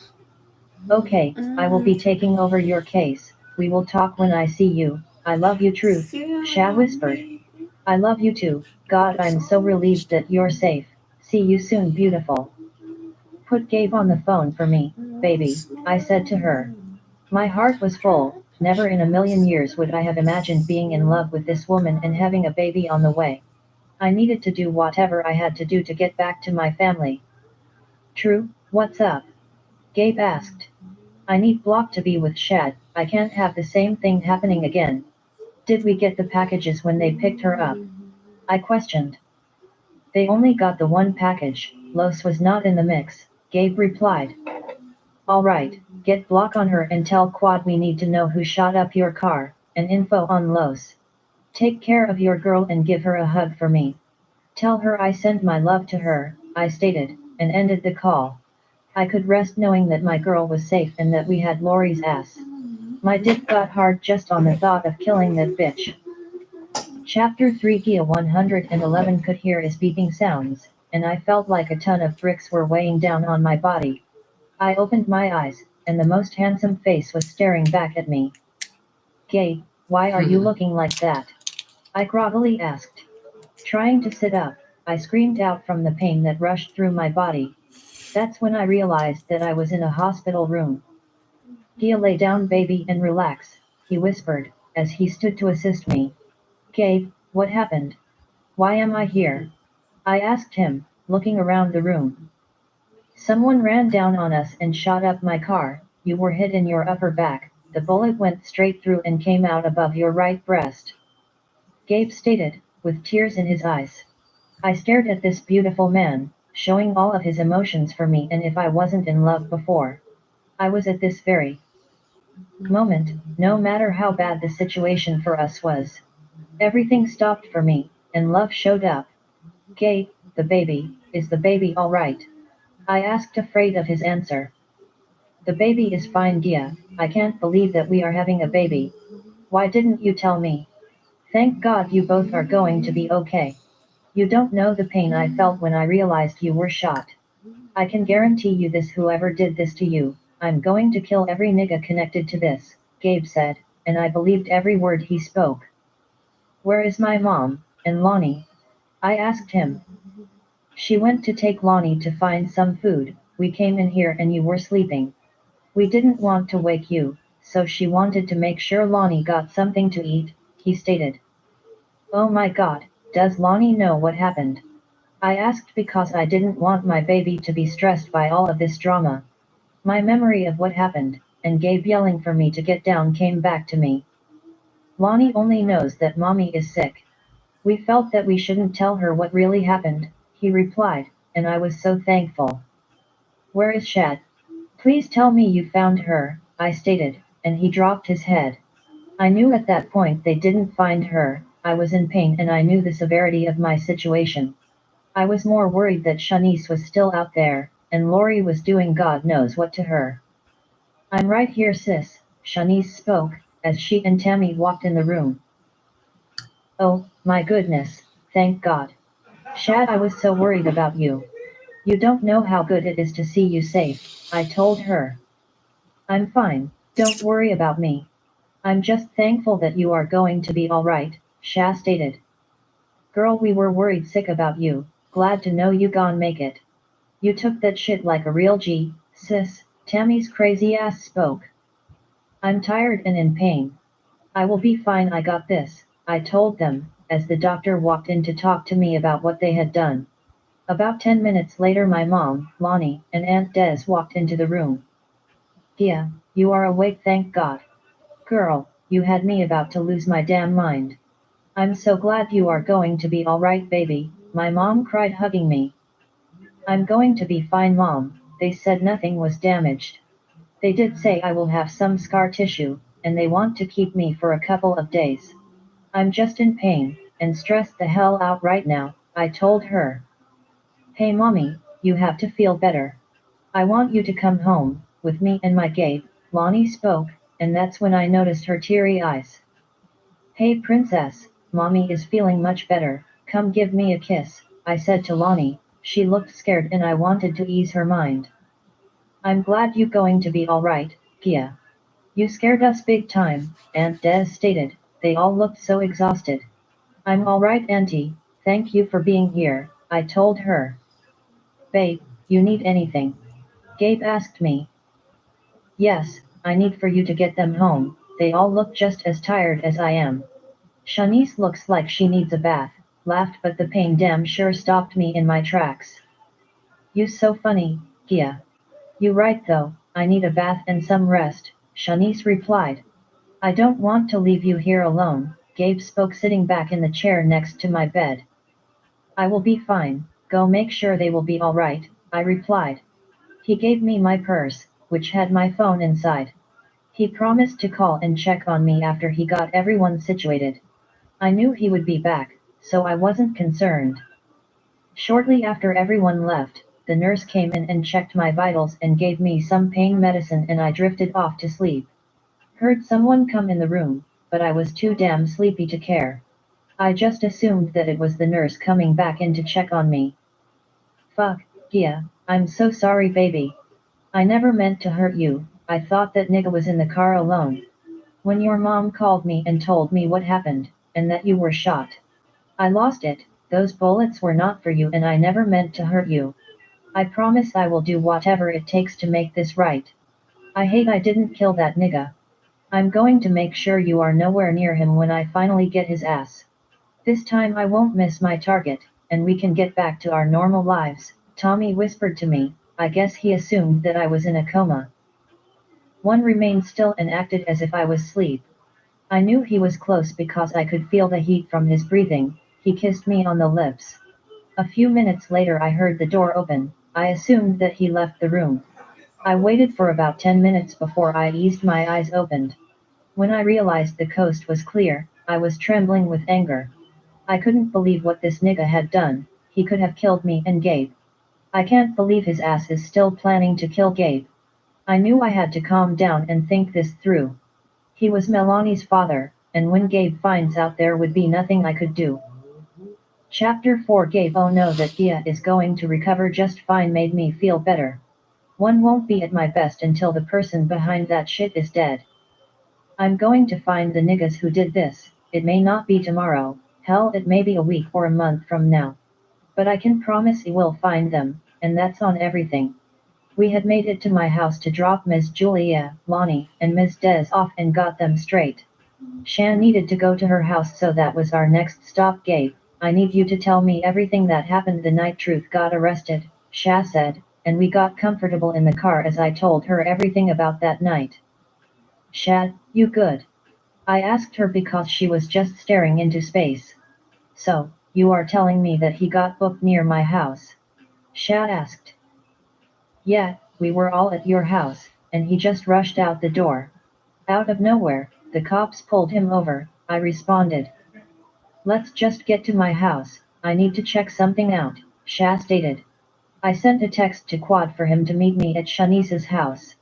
Okay, I will be taking over your case, we will talk when I see you, I love you, Truth, Sha whispered. I love you too, God, I'm so relieved that you're safe, see you soon, beautiful. Put Gabe on the phone for me, baby, I said to her. My heart was full, never in a million years would I have imagined being in love with this woman and having a baby on the way. I needed to do whatever I had to do to get back to my family. True, what's up? Gabe asked. I need Block to be with Shad, I can't have the same thing happening again. Did we get the packages when they picked her up? I questioned. They only got the one package, Los was not in the mix, Gabe replied. Alright, get Block on her and tell Quad we need to know who shot up your car, and info on Los. Take care of your girl and give her a hug for me. Tell her I send my love to her, I stated, and ended the call. I could rest knowing that my girl was safe and that we had Lori's ass. My dick got hard just on the thought of killing that bitch. Chapter 3 Gia 111 could hear his beeping sounds, and I felt like a ton of bricks were weighing down on my body. I opened my eyes, and the most handsome face was staring back at me. Gabe, why are you looking like that? I groggily asked. Trying to sit up, I screamed out from the pain that rushed through my body. That's when I realized that I was in a hospital room. Gia, lay down baby and relax, he whispered, as he stood to assist me. Gabe, what happened? Why am I here? I asked him, looking around the room. Someone ran down on us and shot up my car. You were hit in your upper back. The bullet went straight through and came out above your right breast. Gabe stated, with tears in his eyes. I stared at this beautiful man, showing all of his emotions for me, and if I wasn't in love before, I was at this very moment, no matter how bad the situation for us was. Everything stopped for me, and love showed up. Gabe, the baby, is the baby all right? I asked, afraid of his answer. The baby is fine, Gia. I can't believe that we are having a baby. Why didn't you tell me? Thank God you both are going to be okay. You don't know the pain I felt when I realized you were shot. I can guarantee you this, whoever did this to you, I'm going to kill every nigga connected to this, Gabe said, and I believed every word he spoke. Where is my mom, and Lonnie? I asked him. She went to take Lonnie to find some food. We came in here and you were sleeping. We didn't want to wake you, so she wanted to make sure Lonnie got something to eat, he stated. Oh my God, does Lonnie know what happened? I asked because I didn't want my baby to be stressed by all of this drama. My memory of what happened, and Gabe yelling for me to get down, came back to me. Lonnie only knows that mommy is sick. We felt that we shouldn't tell her what really happened, he replied, and I was so thankful. Where is Shad? Please tell me you found her, I stated, and he dropped his head. I knew at that point they didn't find her. I was in pain and I knew the severity of my situation. I was more worried that Shanice was still out there, and Lori was doing God knows what to her. I'm right here, sis, Shanice spoke, as she and Tammy walked in the room. Oh, my goodness, thank God. Shad, I was so worried about you. You don't know how good it is to see you safe, I told her. I'm fine, don't worry about me. I'm just thankful that you are going to be alright, Sha stated. Girl, we were worried sick about you, glad to know you gon' make it. You took that shit like a real G, sis, Tammy's crazy ass spoke. I'm tired and in pain. I will be fine, I got this, I told them, as the doctor walked in to talk to me about what they had done. About 10 minutes later my mom, Lonnie, and Aunt Des walked into the room. Gia, you are awake, thank God. Girl, you had me about to lose my damn mind. I'm so glad you are going to be alright, baby, my mom cried, hugging me. I'm going to be fine, Mom, they said nothing was damaged. They did say I will have some scar tissue, and they want to keep me for a couple of days. I'm just in pain, and stressed the hell out right now, I told her. Hey mommy, you have to feel better. I want you to come home, with me and my Gabe, Lonnie spoke, and that's when I noticed her teary eyes. Hey princess, mommy is feeling much better, come give me a kiss, I said to Lonnie. She looked scared and I wanted to ease her mind. I'm glad you going to be alright, Gia. You scared us big time, Aunt Des stated. They all looked so exhausted. I'm alright, Auntie, thank you for being here, I told her. Babe, you need anything? Gabe asked me. Yes, I need for you to get them home, they all look just as tired as I am. Shanice looks like she needs a bath, laughed, but the pain damn sure stopped me in my tracks. You so funny, Gia. You right though, I need a bath and some rest, Shanice replied. I don't want to leave you here alone, Gabe spoke, sitting back in the chair next to my bed. I will be fine, go make sure they will be alright, I replied. He gave me my purse, which had my phone inside. He promised to call and check on me after he got everyone situated. I knew he would be back, so I wasn't concerned. Shortly after everyone left, the nurse came in and checked my vitals and gave me some pain medicine and I drifted off to sleep. Heard someone come in the room, but I was too damn sleepy to care. I just assumed that it was the nurse coming back in to check on me. Fuck, yeah, I'm so sorry baby. I never meant to hurt you, I thought that nigga was in the car alone. When your mom called me and told me what happened, and that you were shot. I lost it, those bullets were not for you and I never meant to hurt you. I promise I will do whatever it takes to make this right. I hate I didn't kill that nigga. I'm going to make sure you are nowhere near him when I finally get his ass. This time I won't miss my target, and we can get back to our normal lives, Tommy whispered to me. I guess he assumed that I was in a coma. One remained still and acted as if I was asleep. I knew he was close because I could feel the heat from his breathing. He kissed me on the lips. A few minutes later I heard the door open. I assumed that he left the room. I waited for about 10 minutes before I eased my eyes opened. When I realized the coast was clear, I was trembling with anger. I couldn't believe what this nigga had done. He could have killed me and Gabe. I can't believe his ass is still planning to kill Gabe. I knew I had to calm down and think this through. He was Melani's father, and when Gabe finds out there would be nothing I could do. Chapter 4 Gabe oh no that Gia is going to recover just fine made me feel better. One won't be at my best until the person behind that shit is dead. I'm going to find the niggas who did this. It may not be tomorrow, hell it may be a week or a month from now. But I can promise I will find them, and that's on everything. We had made it to my house to drop Ms. Julia, Lonnie, and Ms. Des off and got them straight. Shan needed to go to her house so that was our next stop Gabe. I need you to tell me everything that happened the night Truth got arrested, Sha said, and we got comfortable in the car as I told her everything about that night. Shad, you good? I asked her because she was just staring into space. So, you are telling me that he got booked near my house? Shad asked. Yeah, we were all at your house, and he just rushed out the door. Out of nowhere, the cops pulled him over, I responded. Let's just get to my house, I need to check something out, Sha stated. I sent a text to Quad for him to meet me at Shanice's house.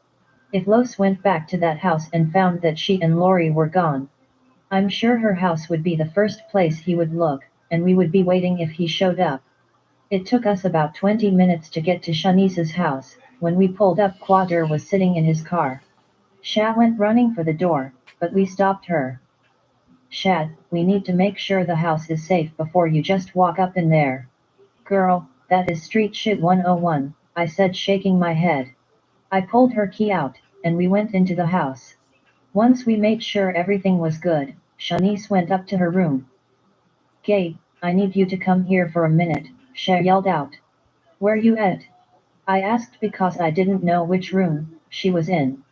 If Los went back to that house and found that she and Lori were gone, I'm sure her house would be the first place he would look, and we would be waiting if he showed up. It took us about 20 minutes to get to Shanice's house. When we pulled up, Quader was sitting in his car. Sha went running for the door, but we stopped her. Shad, we need to make sure the house is safe before you just walk up in there. Girl, that is street shit 101, I said shaking my head. I pulled her key out, and we went into the house. Once we made sure everything was good, Shanice went up to her room. Gabe, I need you to come here for a minute, Sha yelled out. Where you at? I asked because I didn't know which room she was in.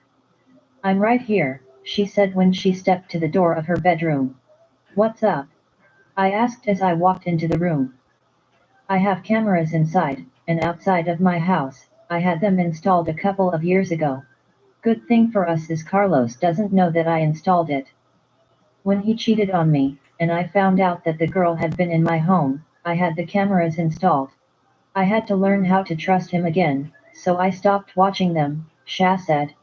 I'm right here, she said when she stepped to the door of her bedroom. What's up? I asked as I walked into the room. I have cameras inside and outside of my house. I had them installed a couple of years ago. Good thing for us is Carlos doesn't know that I installed it. When he cheated on me, and I found out that the girl had been in my home, I had the cameras installed. I had to learn how to trust him again, so I stopped watching them, Sha said.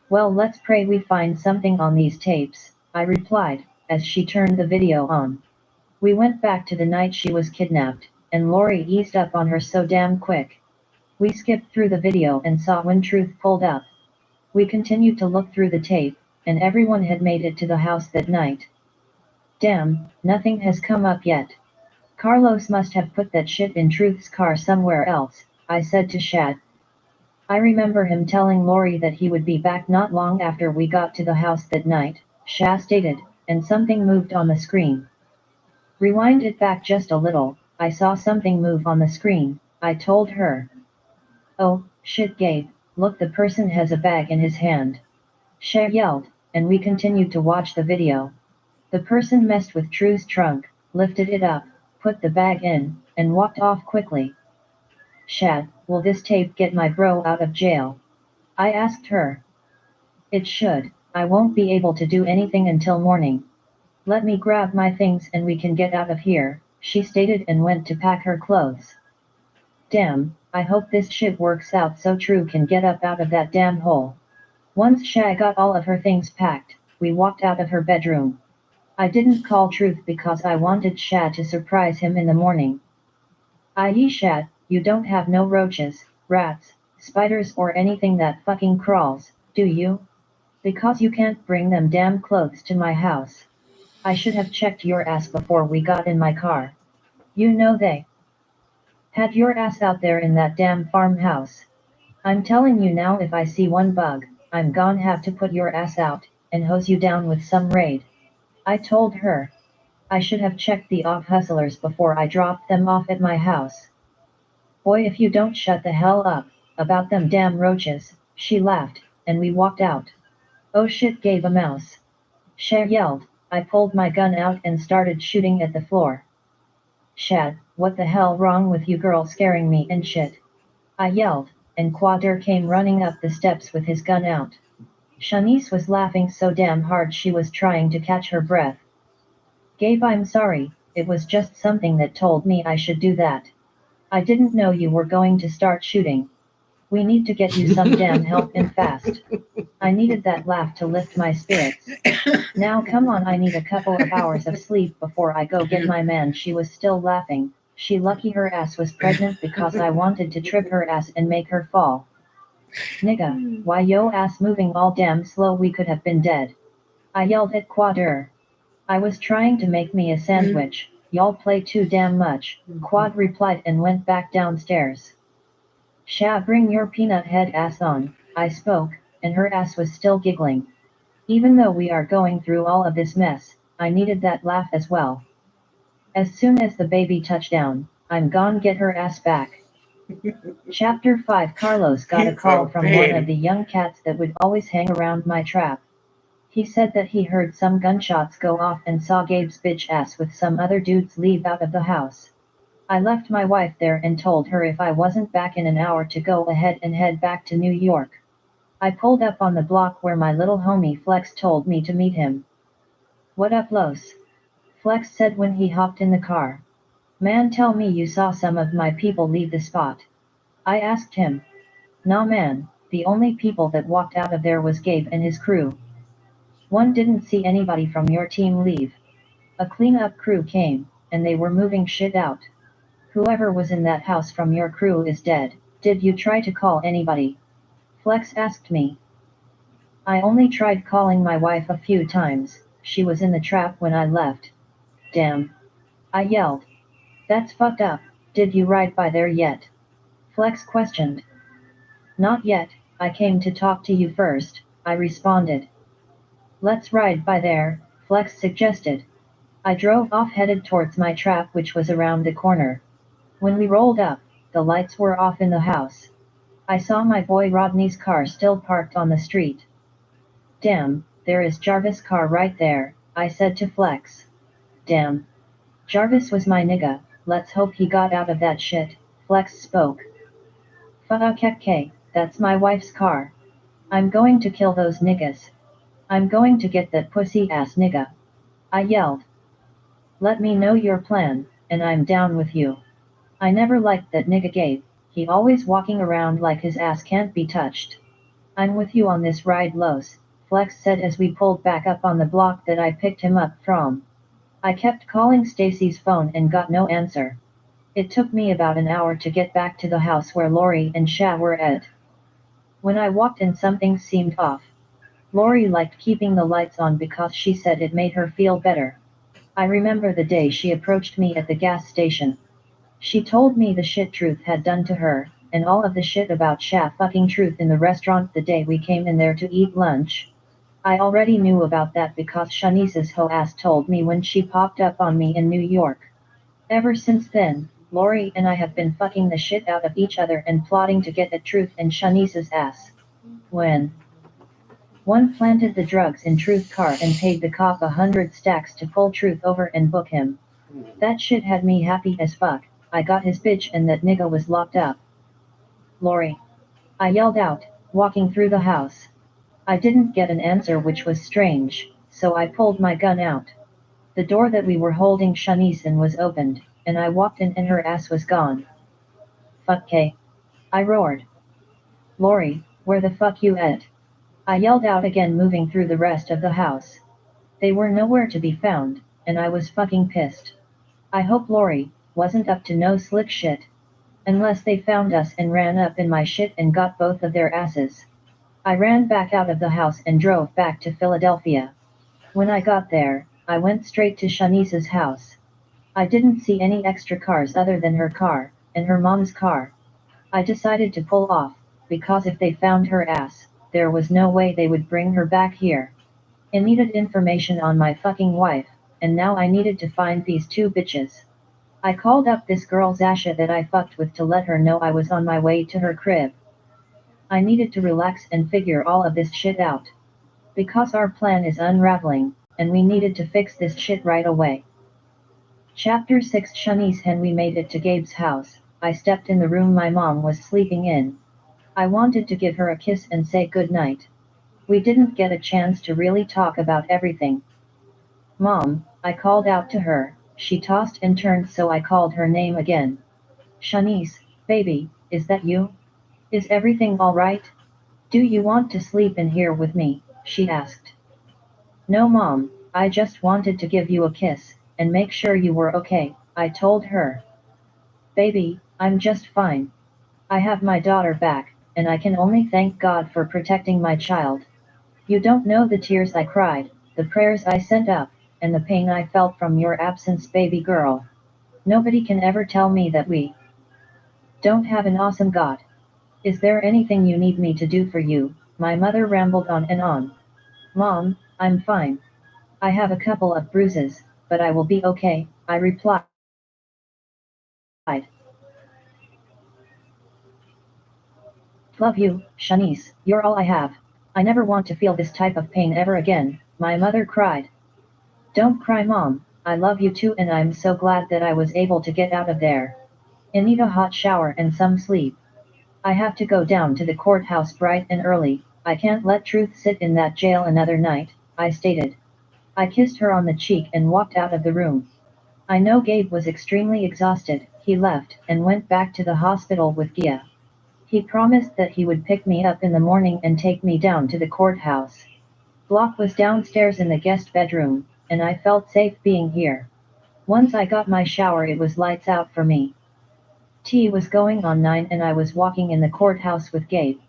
Well, let's pray we find something on these tapes, I replied, as she turned the video on. We went back to the night she was kidnapped, and Lori eased up on her so damn quick. We skipped through the video and saw when Truth pulled up. We continued to look through the tape, and everyone had made it to the house that night. Damn, nothing has come up yet. Carlos must have put that shit in Truth's car somewhere else, I said to Shad. I remember him telling Lori that he would be back not long after we got to the house that night, Sha stated, and something moved on the screen. Rewind it back just a little, I saw something move on the screen, I told her. Oh, shit Gabe, look the person has a bag in his hand. Sha yelled, and we continued to watch the video. The person messed with True's trunk, lifted it up, put the bag in, and walked off quickly. Shad, will this tape get my bro out of jail? I asked her. It should, I won't be able to do anything until morning. Let me grab my things and we can get out of here, she stated and went to pack her clothes. Damn, I hope this shit works out so True can get up out of that damn hole. Once Sha got all of her things packed, we walked out of her bedroom. I didn't call Truth because I wanted Sha to surprise him in the morning. I.e. Sha, you don't have no roaches, rats, spiders or anything that fucking crawls, do you? Because you can't bring them damn clothes to my house. I should have checked your ass before we got in my car. You know they had your ass out there in that damn farmhouse. I'm telling you now, if I see one bug, I'm gon' have to put your ass out and hose you down with some raid. I told her. I should have checked the off hustlers before I dropped them off at my house. Boy, if you don't shut the hell up about them damn roaches, she laughed, and we walked out. Oh shit, gave a mouse. Sha yelled. I pulled my gun out and started shooting at the floor. Shad, what the hell wrong with you girl scaring me and shit? I yelled, and Quader came running up the steps with his gun out. Shanice was laughing so damn hard she was trying to catch her breath. Gabe, I'm sorry, it was just something that told me I should do that. I didn't know you were going to start shooting. We need to get you some damn help and fast. I needed that laugh to lift my spirits. Now come on, I need a couple of hours of sleep before I go get my man. She was still laughing. She lucky her ass was pregnant because I wanted to trip her ass and make her fall. Nigga, why yo ass moving all damn slow, we could have been dead. I yelled at Quader. I was trying to make me a sandwich, y'all play too damn much, Quad replied and went back downstairs. Sha, bring your peanut head ass on, I spoke, and her ass was still giggling. Even though we are going through all of this mess, I needed that laugh as well. As soon as the baby touched down, I'm gon' get her ass back. Chapter 5. Carlos got a He's call so from one of petty. the young cats that would always hang around my trap. He said that he heard some gunshots go off and saw Gabe's bitch ass with some other dudes leave out of the house. I left my wife there and told her if I wasn't back in an hour to go ahead and head back to New York. I pulled up on the block where my little homie Flex told me to meet him. What up, Los? Flex said when he hopped in the car. Man, tell me you saw some of my people leave the spot. I asked him. Nah man, the only people that walked out of there was Gabe and his crew. One didn't see anybody from your team leave. A cleanup crew came, and they were moving shit out. Whoever was in that house from your crew is dead. Did you try to call anybody? Flex asked me. I only tried calling my wife a few times. She was in the trap when I left. Damn. I yelled. That's fucked up. Did you ride by there yet? Flex questioned. Not yet, I came to talk to you first, I responded. Let's ride by there, Flex suggested. I drove off headed towards my trap, which was around the corner. When we rolled up, the lights were off in the house. I saw my boy Rodney's car still parked on the street. Damn, there is Jarvis' car right there, I said to Flex. Damn. Jarvis was my nigga, let's hope he got out of that shit, Flex spoke. Fuck, that's my wife's car. I'm going to kill those niggas. I'm going to get that pussy ass nigga. I yelled. Let me know your plan, and I'm down with you. I never liked that nigga Gabe, he always walking around like his ass can't be touched. I'm with you on this ride, Los, Flex said as we pulled back up on the block that I picked him up from. I kept calling Stacy's phone and got no answer. It took me about an hour to get back to the house where Lori and Sha were at. When I walked in, something seemed off. Lori liked keeping the lights on because she said it made her feel better. I remember the day she approached me at the gas station. She told me the shit Truth had done to her, and all of the shit about Sha fucking Truth in the restaurant the day we came in there to eat lunch. I already knew about that because Shanice's hoe ass told me when she popped up on me in New York. Ever since then, Lori and I have been fucking the shit out of each other and plotting to get at Truth and Shanice's ass. When one planted the drugs in Truth car and paid the cop 100 stacks to pull Truth over and book him. That shit had me happy as fuck. I got his bitch and that nigga was locked up. Lori. I yelled out, walking through the house. I didn't get an answer, which was strange, so I pulled my gun out. The door that we were holding Shanice in was opened, and I walked in and her ass was gone. Fuck K. I roared. Lori, where the fuck you at? I yelled out again, moving through the rest of the house. They were nowhere to be found, and I was fucking pissed. I hope Lori wasn't up to no slick shit. Unless they found us and ran up in my shit and got both of their asses. I ran back out of the house and drove back to Philadelphia. When I got there, I went straight to Shanice's house. I didn't see any extra cars other than her car, and her mom's car. I decided to pull off, because if they found her ass, there was no way they would bring her back here. I needed information on my fucking wife, and now I needed to find these two bitches. I called up this girl Zasha that I fucked with to let her know I was on my way to her crib. I needed to relax and figure all of this shit out. Because our plan is unraveling, and we needed to fix this shit right away. Chapter 6 Shanice and we made it to Gabe's house. I stepped in the room my mom was sleeping in. I wanted to give her a kiss and say goodnight. We didn't get a chance to really talk about everything. Mom, I called out to her. She tossed and turned, so I called her name again. Shanice, baby, is that you? Is everything alright? Do you want to sleep in here with me? She asked. No, Mom, I just wanted to give you a kiss and make sure you were okay, I told her. Baby, I'm just fine. I have my daughter back, and I can only thank God for protecting my child. You don't know the tears I cried, the prayers I sent up, and the pain I felt from your absence, baby girl. Nobody can ever tell me that we don't have an awesome God. Is there anything you need me to do for you? My mother rambled on and on. Mom, I'm fine. I have a couple of bruises, but I will be okay, I replied. Love you, Shanice, you're all I have. I never want to feel this type of pain ever again, my mother cried. Don't cry, Mom, I love you too, and I'm so glad that I was able to get out of there. I need a hot shower and some sleep. I have to go down to the courthouse bright and early. I can't let Truth sit in that jail another night, I stated. I kissed her on the cheek and walked out of the room. I know Gabe was extremely exhausted. He left and went back to the hospital with Gia. He promised that he would pick me up in the morning and take me down to the courthouse. Block was downstairs in the guest bedroom, and I felt safe being here. Once I got my shower, it was lights out for me. Tea was going on 9 and I was walking in the courthouse with Gabe.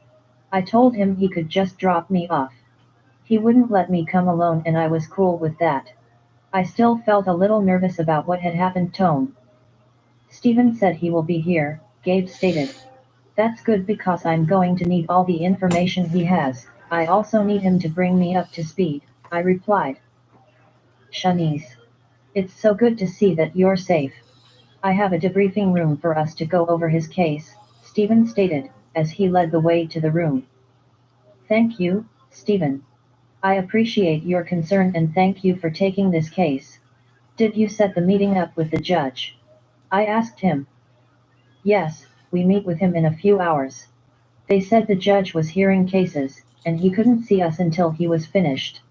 I told him he could just drop me off. He wouldn't let me come alone, and I was cool with that. I still felt a little nervous about what had happened. Tone. Steven said he will be here, Gabe stated. That's good because I'm going to need all the information he has. I also need him to bring me up to speed, I replied. Shanice. It's so good to see that you're safe. I have a debriefing room for us to go over his case, Steven stated, as he led the way to the room. Thank you, Steven. I appreciate your concern and thank you for taking this case. Did you set the meeting up with the judge? I asked him. Yes, we meet with him in a few hours. They said the judge was hearing cases, and he couldn't see us until he was finished.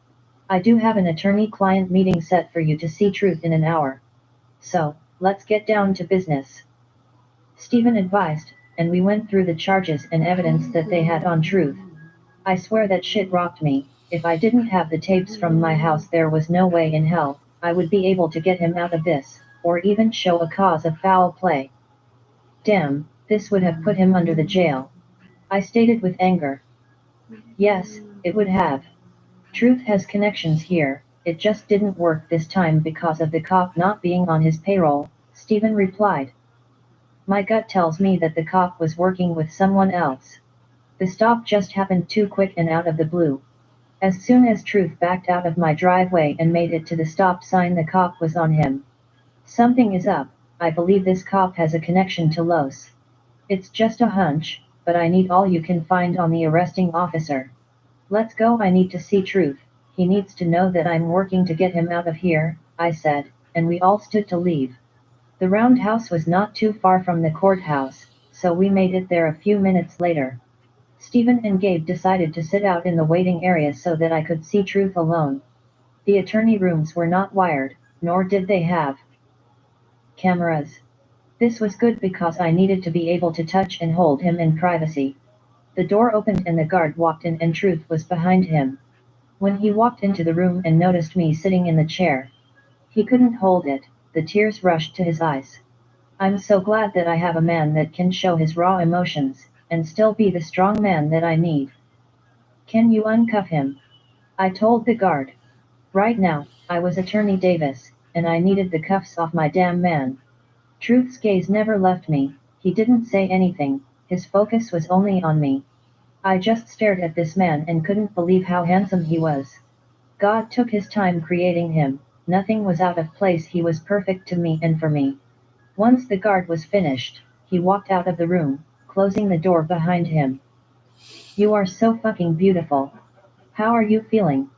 I do have an attorney-client meeting set for you to see Truth in an hour. So, let's get down to business. Steven advised, and we went through the charges and evidence that they had on Truth. I swear that shit rocked me. If I didn't have the tapes from my house, there was no way in hell I would be able to get him out of this, or even show a cause of foul play. Damn, this would have put him under the jail, I stated with anger. Yes, it would have. Truth has connections here, it just didn't work this time because of the cop not being on his payroll, Steven replied. My gut tells me that the cop was working with someone else. The stop just happened too quick and out of the blue. As soon as Truth backed out of my driveway and made it to the stop sign, the cop was on him. Something is up. I believe this cop has a connection to Los. It's just a hunch, but I need all you can find on the arresting officer. Let's go, I need to see Truth. He needs to know that I'm working to get him out of here, I said, and we all stood to leave. The roundhouse was not too far from the courthouse, so we made it there a few minutes later. Steven and Gabe decided to sit out in the waiting area so that I could see Truth alone. The attorney rooms were not wired, nor did they have cameras. This was good because I needed to be able to touch and hold him in privacy. The door opened and the guard walked in and Truth was behind him. When he walked into the room and noticed me sitting in the chair, he couldn't hold it, the tears rushed to his eyes. I'm so glad that I have a man that can show his raw emotions, and still be the strong man that I need. Can you uncuff him? I told the guard. Right now, I was Attorney Davis, and I needed the cuffs off my damn man. Truth's gaze never left me, he didn't say anything, his focus was only on me. I just stared at this man and couldn't believe how handsome he was. God took his time creating him, nothing was out of place, he was perfect to me and for me. Once the guard was finished, he walked out of the room, closing the door behind him. You are so fucking beautiful. How are you feeling?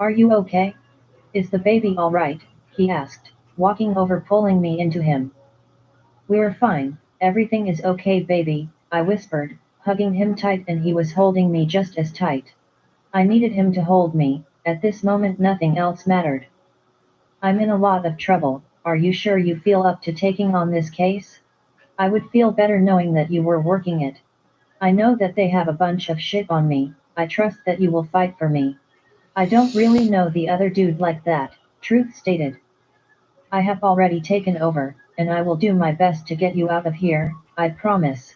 Are you okay? Is the baby alright? He asked, walking over pulling me into him. We're fine, everything is okay baby, I whispered, hugging him tight and he was holding me just as tight. I needed him to hold me, at this moment nothing else mattered. I'm in a lot of trouble, are you sure you feel up to taking on this case? I would feel better knowing that you were working it. I know that they have a bunch of shit on me, I trust that you will fight for me. I don't really know the other dude like that, Truth stated. I have already taken over, and I will do my best to get you out of here, I promise.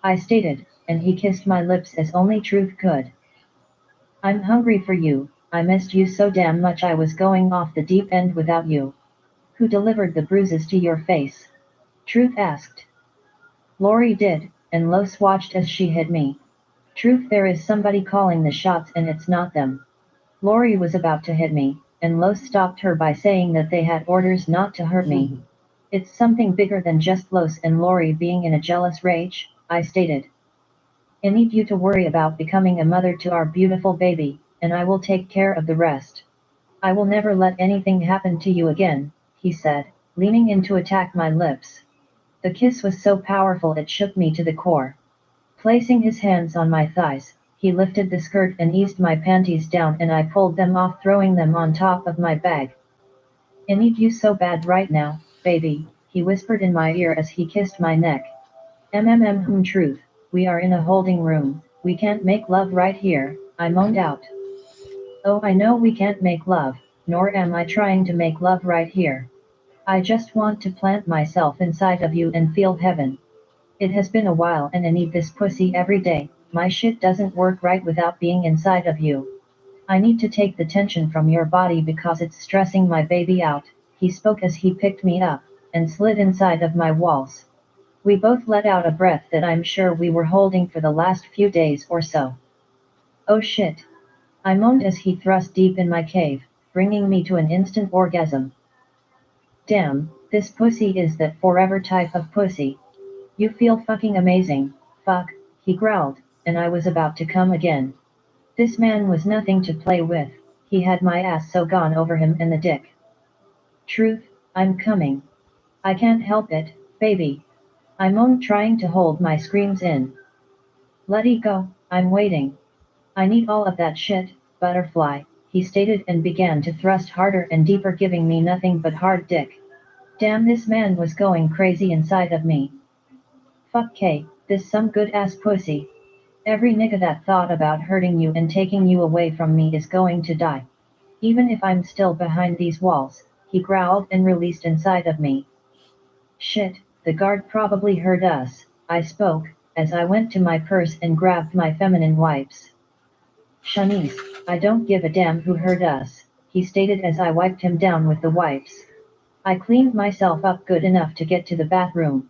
I stated, and he kissed my lips as only Truth could. I'm hungry for you, I missed you so damn much I was going off the deep end without you. Who delivered the bruises to your face? Truth asked. Lori did, and Los watched as she hit me. Truth, there is somebody calling the shots and it's not them. Lori was about to hit me, and Los stopped her by saying that they had orders not to hurt me. It's something bigger than just Los and Lori being in a jealous rage, I stated. I need you to worry about becoming a mother to our beautiful baby, and I will take care of the rest. I will never let anything happen to you again, he said, leaning in to attack my lips. The kiss was so powerful it shook me to the core. Placing his hands on my thighs, he lifted the skirt and eased my panties down and I pulled them off, throwing them on top of my bag. I need you so bad right now, baby, he whispered in my ear as he kissed my neck. Truth, we are in a holding room, we can't make love right here, I moaned out. Oh, I know we can't make love, nor am I trying to make love right here. I just want to plant myself inside of you and feel heaven. It has been a while and I need this pussy every day, my shit doesn't work right without being inside of you. I need to take the tension from your body because it's stressing my baby out, he spoke as he picked me up, and slid inside of my walls. We both let out a breath that I'm sure we were holding for the last few days or so. Oh shit. I moaned as he thrust deep in my cave, bringing me to an instant orgasm. Damn, this pussy is that forever type of pussy. You feel fucking amazing, fuck, he growled, and I was about to come again. This man was nothing to play with, he had my ass so gone over him and the dick. Truth, I'm coming. I can't help it, baby. I moaned trying to hold my screams in. Let it go, I'm waiting. I need all of that shit, butterfly, he stated and began to thrust harder and deeper giving me nothing but hard dick. Damn, this man was going crazy inside of me. Fuck K, this some good ass pussy. Every nigga that thought about hurting you and taking you away from me is going to die. Even if I'm still behind these walls, he growled and released inside of me. Shit, the guard probably heard us, I spoke, as I went to my purse and grabbed my feminine wipes. Shanice, I don't give a damn who heard us, he stated as I wiped him down with the wipes. I cleaned myself up good enough to get to the bathroom.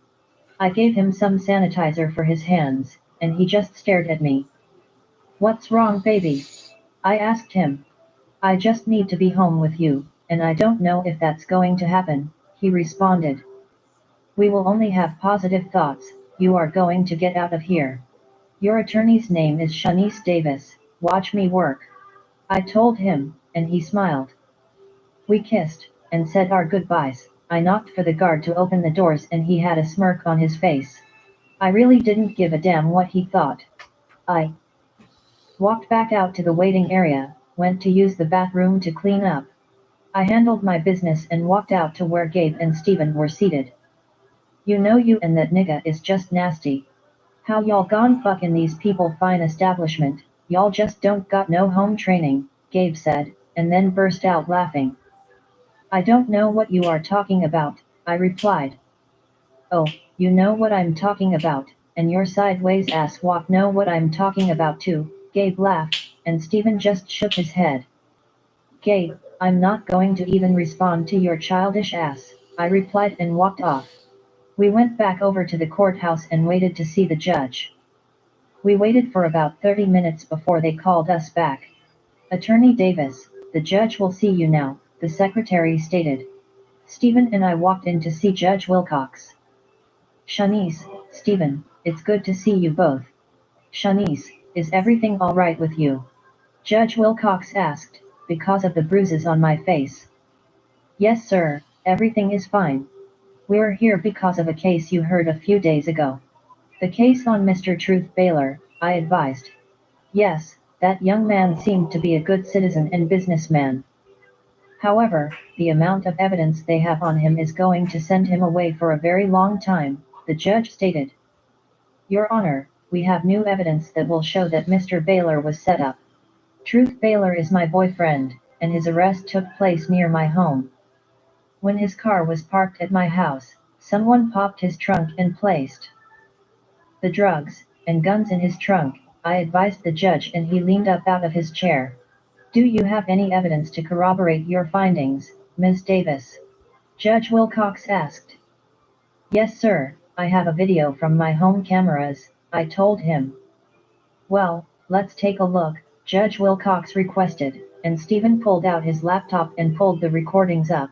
I gave him some sanitizer for his hands, and he just stared at me. What's wrong, baby? I asked him. I just need to be home with you, and I don't know if that's going to happen, he responded. We will only have positive thoughts, you are going to get out of here. Your attorney's name is Shanice Davis, watch me work. I told him, and he smiled. We kissed, and said our goodbyes. I knocked for the guard to open the doors and he had a smirk on his face. I really didn't give a damn what he thought. I walked back out to the waiting area, went to use the bathroom to clean up. I handled my business and walked out to where Gabe and Steven were seated. You know you and that nigga is just nasty. How y'all gone fuck in these people fine establishment, y'all just don't got no home training, Gabe said, and then burst out laughing. I don't know what you are talking about, I replied. Oh, you know what I'm talking about, and your sideways ass walk know what I'm talking about too, Gabe laughed, and Stephen just shook his head. Gabe, I'm not going to even respond to your childish ass, I replied and walked off. We went back over to the courthouse and waited to see the judge. We waited for about 30 minutes before they called us back. Attorney Davis, the judge will see you now, the secretary stated. Stephen and I walked in to see Judge Wilcox. Shanice, Stephen, it's good to see you both. Shanice, is everything alright with you? Judge Wilcox asked, because of the bruises on my face. Yes, sir, everything is fine. We're here because of a case you heard a few days ago. The case on Mr. Truth Baylor, I advised. Yes, that young man seemed to be a good citizen and businessman. However, the amount of evidence they have on him is going to send him away for a very long time, the judge stated. Your Honor, we have new evidence that will show that Mr. Baylor was set up. Truth Baylor is my boyfriend, and his arrest took place near my home. When his car was parked at my house, someone popped his trunk and placed the drugs and guns in his trunk, I advised the judge, and he leaned up out of his chair. Do you have any evidence to corroborate your findings, Ms. Davis? Judge Wilcox asked. Yes, sir, I have a video from my home cameras, I told him. Well, let's take a look, Judge Wilcox requested, and Stephen pulled out his laptop and pulled the recordings up.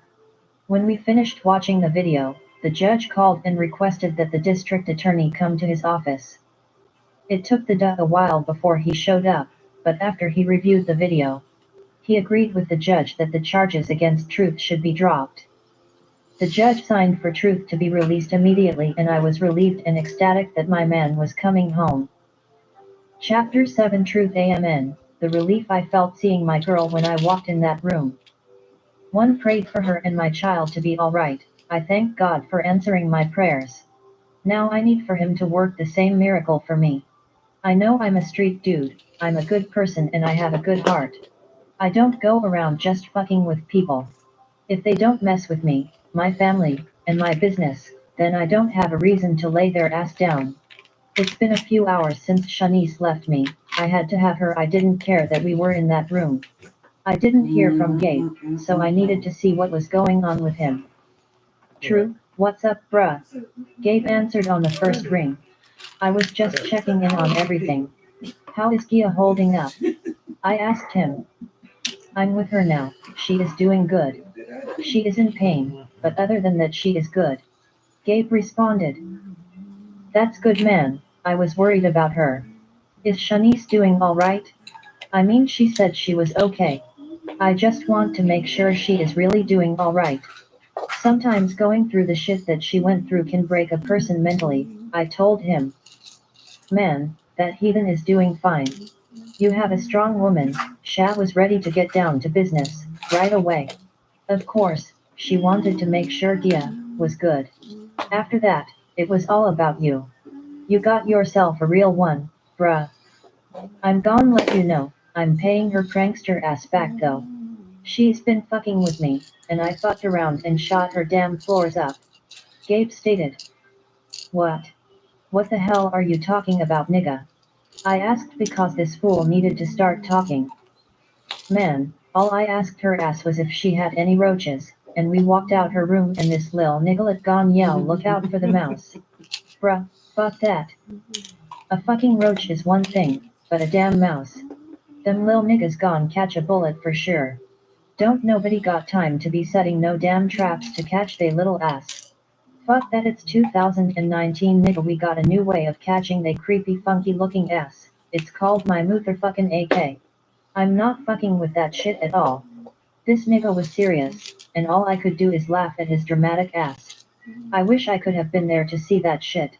When we finished watching the video, the judge called and requested that the district attorney come to his office. It took a while before he showed up, but after he reviewed the video, he agreed with the judge that the charges against Truth should be dropped. The judge signed for Truth to be released immediately, and I was relieved and ecstatic that my man was coming home. Chapter 7 Truth Amen. The relief I felt seeing my girl when I walked in that room. One prayed for her and my child to be alright. I thank God for answering my prayers. Now I need for him to work the same miracle for me. I know I'm a street dude, I'm a good person and I have a good heart. I don't go around just fucking with people. If they don't mess with me, my family, and my business, then I don't have a reason to lay their ass down. It's been a few hours since Shanice left me, I had to have her. I didn't care that we were in that room. I didn't hear from Gabe, so I needed to see what was going on with him. True, what's up, bruh? Gabe answered on the first ring. I was just checking in on everything. How is Gia holding up? I asked him. I'm with her now, she is doing good. She is in pain, but other than that she is good. Gabe responded. That's good, man, I was worried about her. Is Shanice doing alright? I mean, she said she was okay. I just want to make sure she is really doing alright. Sometimes going through the shit that she went through can break a person mentally, I told him. Man, that heathen is doing fine. You have a strong woman. Sha was ready to get down to business, right away. Of course, she wanted to make sure Gia was good. After that, it was all about you. You got yourself a real one, bruh. I'm gon' let you know, I'm paying her prankster ass back though. She's been fucking with me, and I fucked around and shot her damn floors up. Gabe stated. What? What the hell are you talking about, nigga? I asked because this fool needed to start talking. Man, all I asked her ass was if she had any roaches, and we walked out her room and this lil niggalet gone yell look out for the mouse. Bruh, fuck that. A fucking roach is one thing, but a damn mouse. Them lil niggas gone catch a bullet for sure. Don't nobody got time to be setting no damn traps to catch they little ass. Fuck that, it's 2019 nigga, we got a new way of catching they creepy funky looking ass. It's called my motherfucking AK. I'm not fucking with that shit at all. This nigga was serious, and all I could do is laugh at his dramatic ass. I wish I could have been there to see that shit.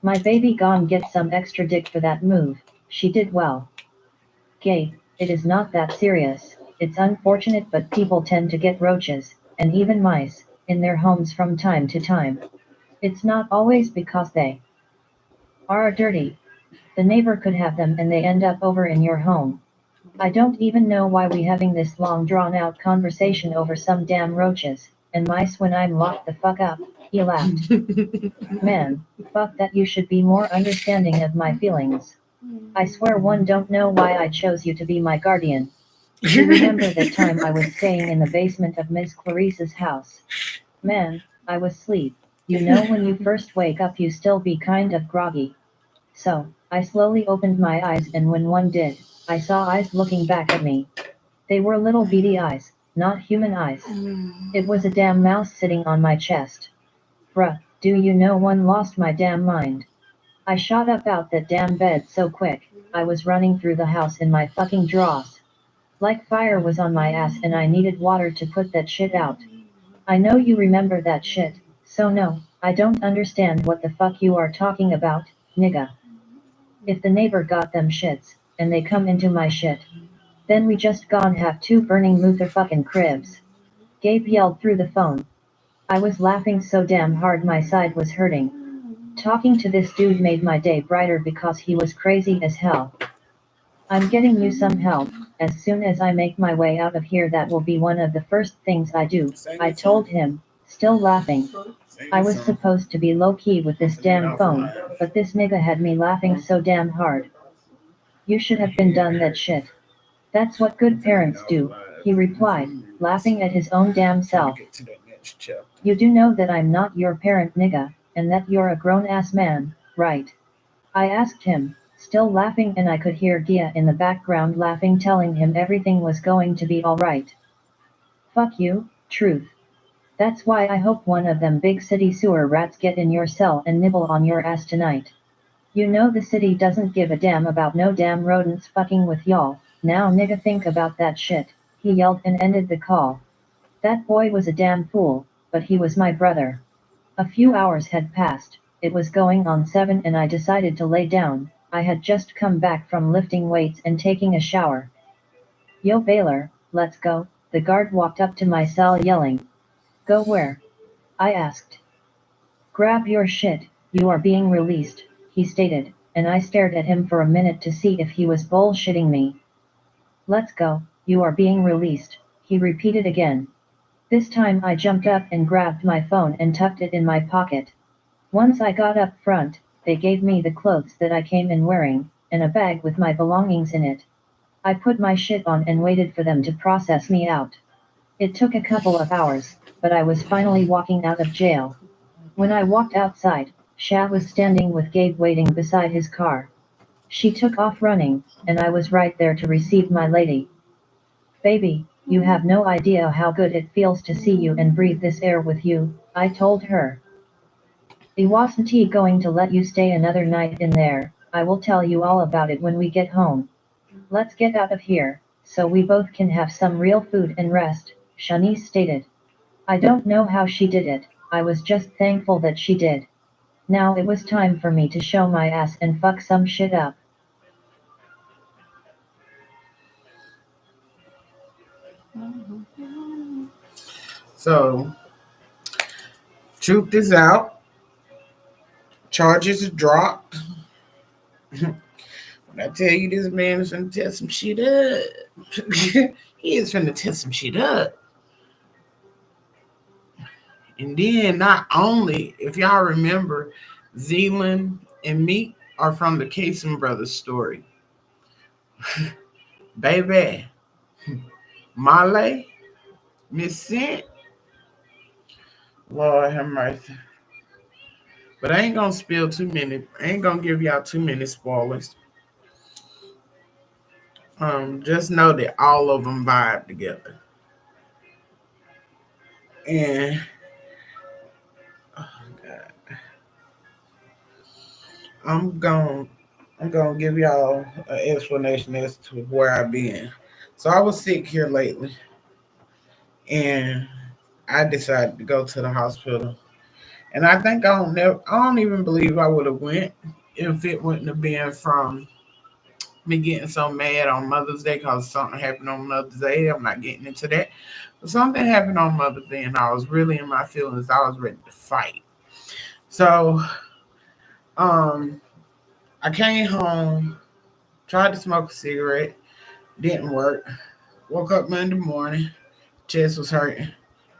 My baby gone get some extra dick for that move, she did well. Gabe, it is not that serious, it's unfortunate but people tend to get roaches, and even mice, in their homes from time to time. It's not always because they are dirty. The neighbor could have them and they end up over in your home. I don't even know why we having this long drawn out conversation over some damn roaches and mice when I'm locked the fuck up. He laughed. Man, fuck that, you should be more understanding of my feelings. I swear one don't know why I chose you to be my guardian. You remember that time I was staying in the basement of Miss Clarice's house? Man, I was asleep. You know when you first wake up you still be kind of groggy. So, I slowly opened my eyes and when one did, I saw eyes looking back at me. They were little beady eyes, not human eyes. It was a damn mouse sitting on my chest. Bruh, do you know one lost my damn mind? I shot up out that damn bed so quick, I was running through the house in my fucking drawers. Like fire was on my ass and I needed water to put that shit out. I know you remember that shit, so no, I don't understand what the fuck you are talking about, nigga. If the neighbor got them shits, and they come into my shit, then we just gon' have two burning motherfucking cribs. Gabe yelled through the phone. I was laughing so damn hard my side was hurting. Talking to this dude made my day brighter because he was crazy as hell. I'm getting you some help. As soon as I make my way out of here, that will be one of the first things I do, I told him, still laughing. I was supposed to be low key with this damn phone, but this nigga had me laughing so damn hard. You should have been done that shit. That's what good parents do, he replied, laughing at his own damn self. You do know that I'm not your parent, nigga, and that you're a grown ass man, right? I asked him, still laughing, and I could hear Gia in the background laughing, telling him everything was going to be alright. Fuck you, truth. That's why I hope one of them big city sewer rats get in your cell and nibble on your ass tonight. You know the city doesn't give a damn about no damn rodents fucking with y'all. Now nigga, think about that shit, he yelled and ended the call. That boy was a damn fool, but he was my brother. A few hours had passed, it was going on 7 and I decided to lay down. I had just come back from lifting weights and taking a shower. Yo Baylor, let's go, the guard walked up to my cell yelling. Go where? I asked. Grab your shit, you are being released, he stated, and I stared at him for a minute to see if he was bullshitting me. Let's go, you are being released, he repeated again. This time I jumped up and grabbed my phone and tucked it in my pocket. Once I got up front, they gave me the clothes that I came in wearing, and a bag with my belongings in it. I put my shit on and waited for them to process me out. It took a couple of hours, but I was finally walking out of jail. When I walked outside, Sha was standing with Gabe waiting beside his car. She took off running, and I was right there to receive my lady. Baby, you have no idea how good it feels to see you and breathe this air with you, I told her. I wasn't going to let you stay another night in there, I will tell you all about it when we get home. Let's get out of here, so we both can have some real food and rest, Shanice stated. I don't know how she did it, I was just thankful that she did. Now it was time for me to show my ass and fuck some shit up. So, truth is out. Charges are dropped. When I tell you this man is finna tear some shit up, he is finna tear some shit up. And then, not only, if y'all remember, Zealand and Meek are from the Casey Brothers story. Baby, Male, Miss Cent, Lord have mercy. But I ain't gonna spill too many. I ain't gonna give y'all too many spoilers. Just know that all of them vibe together. And oh God, I'm going I'm gonna give y'all an explanation as to where I've been. So I was sick here lately, and I decided to go to the hospital. And I think I don't even believe I would have went if it wouldn't have been from me getting so mad on Mother's Day because something happened on Mother's Day. I'm not getting into that. But something happened on Mother's Day and I was really in my feelings. I was ready to fight. So, um, I came home, tried to smoke a cigarette, didn't work. Woke up Monday morning, chest was hurting.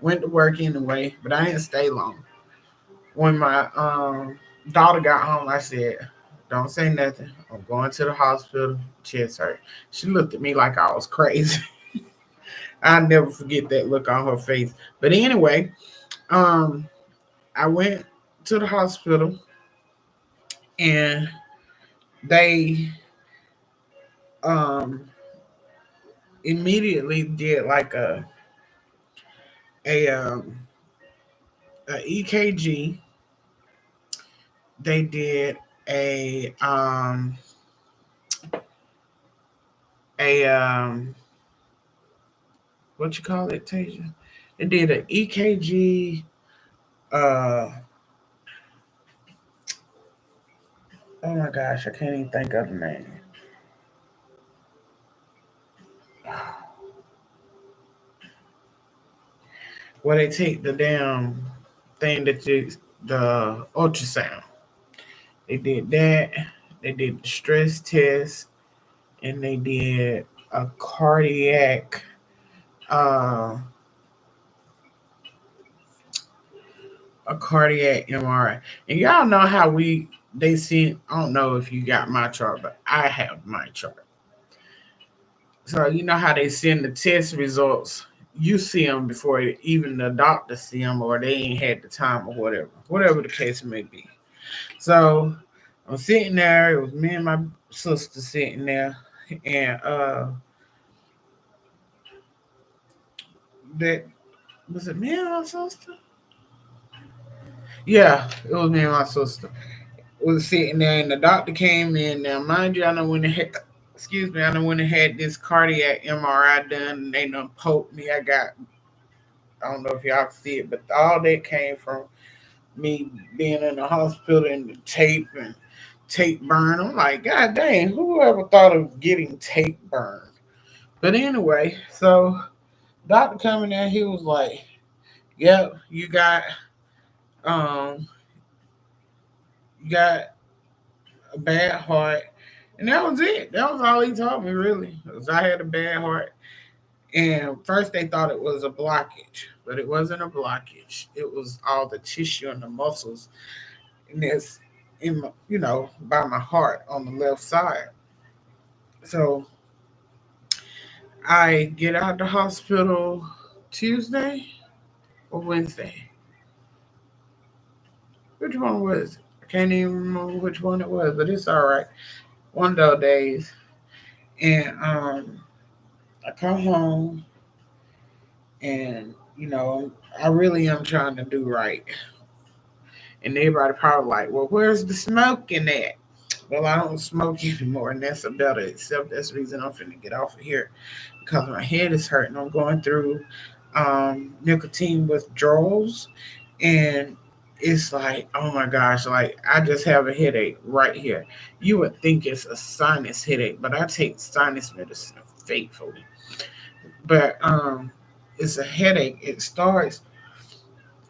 Went to work anyway, but I didn't stay long. When my daughter got home, I said, "Don't say nothing. I'm going to the hospital. Chest hurt." She looked at me like I was crazy. I'll never forget that look on her face. But anyway, um, I went to the hospital and they um immediately did like a a EKG. They did a what you call it, Tasia? They did an EKG. Uh, oh my gosh, I can't even think of the name. Where they take the damn thing that you the ultrasound. They did that. They did the stress test, and they did a uh cardiac MRI. And y'all know how they sent. I don't know if you got my chart, but I have my chart. So you know how they send the test results. You see them before even the doctor see them, or they ain't had the time, or whatever the case may be. So I'm sitting there. It was me and my sister sitting there, and that was it. Me and my sister. Yeah, it was me and my sister. Was sitting there, and the doctor came in. Now, mind you, I know when they had, excuse me, I know when they had this cardiac MRI done, and they done poked me. I don't know if y'all can see it, but all that came from me being in the hospital and the tape burn. I'm like, God dang, who ever thought of getting tape burned? But anyway, so doctor coming in, he was like, "Yep, um, you got a bad heart," and that was it. That was all he told me really. Was I had a bad heart, and first they thought it was a blockage, but it wasn't a blockage. It was all the tissue and the muscles, and it's in my, by my heart on the left side. So I get out of the hospital Tuesday or Wednesday. Which one was it? I can't even remember which one it was, but it's all right. One of those days, and I come home, and I really am trying to do right. And everybody probably like, well, where's the smoking at? Well, I don't smoke anymore, and that's about it. Except that's the reason I'm finna get off of here because my head is hurting. I'm going through nicotine withdrawals, and it's like, oh my gosh, like I just have a headache right here. You would think it's a sinus headache, but I take sinus medicine faithfully. But it's a headache.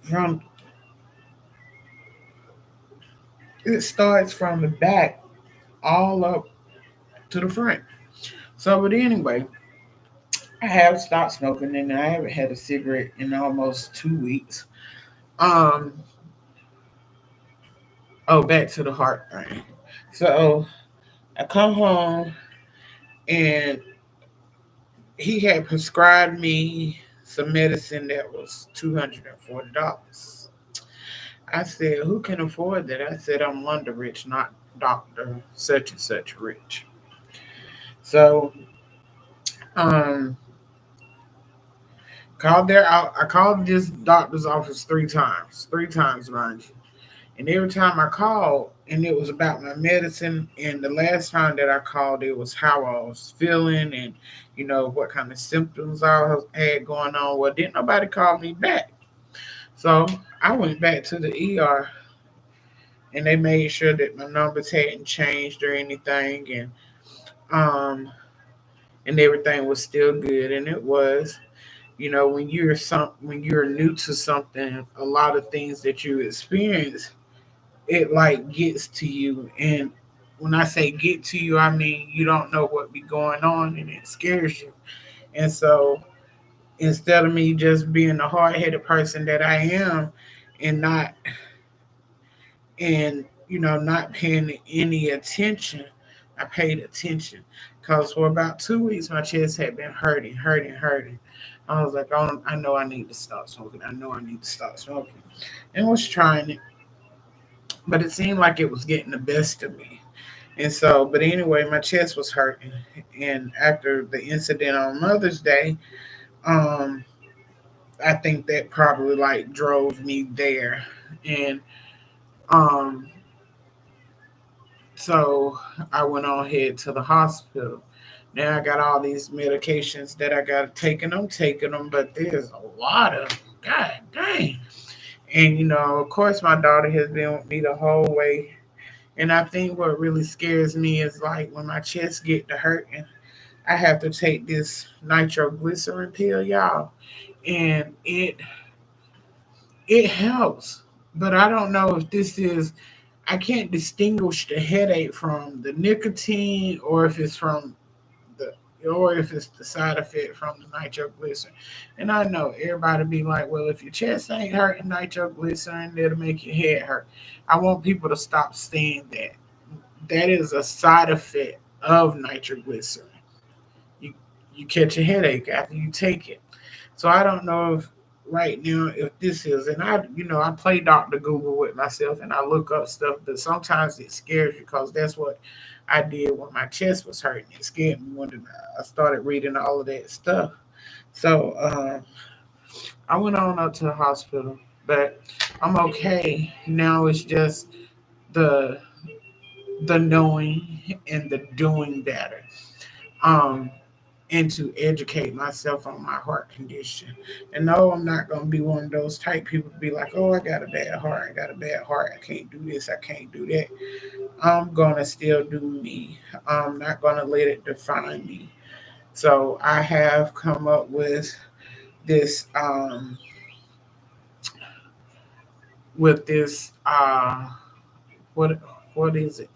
From it starts from the back all up to the front. So, but anyway, I have stopped smoking and I haven't had a cigarette in almost 2 weeks. Um, oh, back to the heart thing. So I come home and he had prescribed me some medicine that was $240. I said, "Who can afford that?" I said, "I'm Wonder Rich, not Doctor Such and Such Rich." So, um, I called this doctor's office three times, mind you. And every time I called, and it was about my medicine. And the last time that I called, it was how I was feeling and, what kind of symptoms had going on. Well, didn't nobody call me back. So I went back to the ER, and they made sure that my numbers hadn't changed or anything, um, and everything was still good, and it was. When you're new to something, a lot of things that you experience it like gets to you. And when I say get to you, I mean you don't know what be going on and it scares you. And so instead of me just being the hard headed person that I am and not and not paying any attention, I paid attention because for about 2 weeks my chest had been hurting. I was like, oh, I know I need to stop smoking. I know I need to stop smoking, and was trying it, but it seemed like it was getting the best of me. And so, but anyway, my chest was hurting, and after the incident on Mother's Day, um, I think that probably like drove me there, and um, so I went on ahead to the hospital. Now I got all these medications that I got to take, and I'm taking them, but there's a lot of God dang. And of course, my daughter has been with me the whole way. And I think what really scares me is like when my chest get to hurting, I have to take this nitroglycerin pill, y'all, and it helps. But I don't know if this is I can't distinguish the headache from the nicotine or if it's from the or if it's the side effect from the nitroglycerin. And I know everybody be like, well, if your chest ain't hurting nitroglycerin, it'll make your head hurt. I want people to stop saying that. That is a side effect of nitroglycerin. You you catch a headache after you take it. So I don't know if right now if this is and I play Dr. Google with myself and I look up stuff, but sometimes it scares you because that's what I did when my chest was hurting. It scared me when I started reading all of that stuff. So I went on up to the hospital, but I'm okay. Now it's just the the knowing and the doing better. Um and to educate myself on my heart condition. And no, I'm not going to be one of those type people to be like, oh, I got a bad heart. I got a bad heart. I can't do this. I can't do that. I'm going to still do me. I'm not going to let it define me. So I have come up this, um, with this, what, what is it?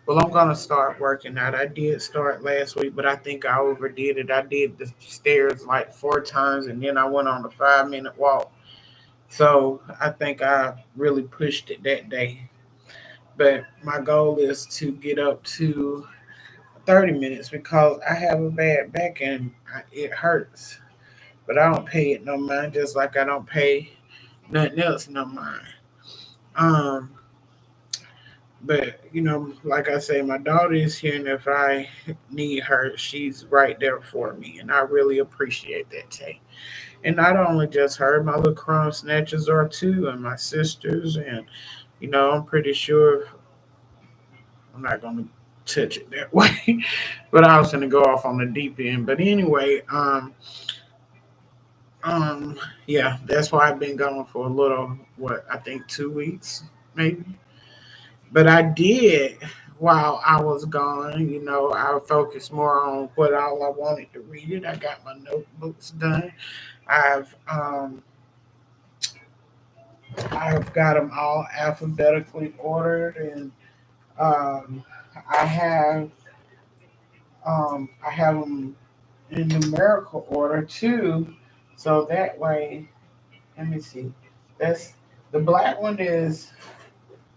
Well, I'm gonna start working out. I did start last week, but I think I overdid it. I did the stairs like 4 times, and then I went on a 5 minute walk. So I think I really pushed it that day. But my goal is to get up to 30 minutes because I have a bad back and it hurts. But I don't pay it no mind, just like I don't pay nothing else no mind. Um, But like I say, my daughter is here, and if I need her, she's right there for me, and I really appreciate that, Tay. And not only just her, my little crumb snatchers are too, and my sisters, and I'm pretty sure I'm not gonna touch it that way, but I was gonna go off on the deep end. But anyway, um, yeah, that's why I've been gone for a little, what I think 2 weeks, maybe. But I did while I was gone. I focused more on what all I wanted to read it. I got my notebooks done. I've um I've got them all alphabetically ordered, and um I have I have them in numerical order too. So that way, let me see. That's the black one is.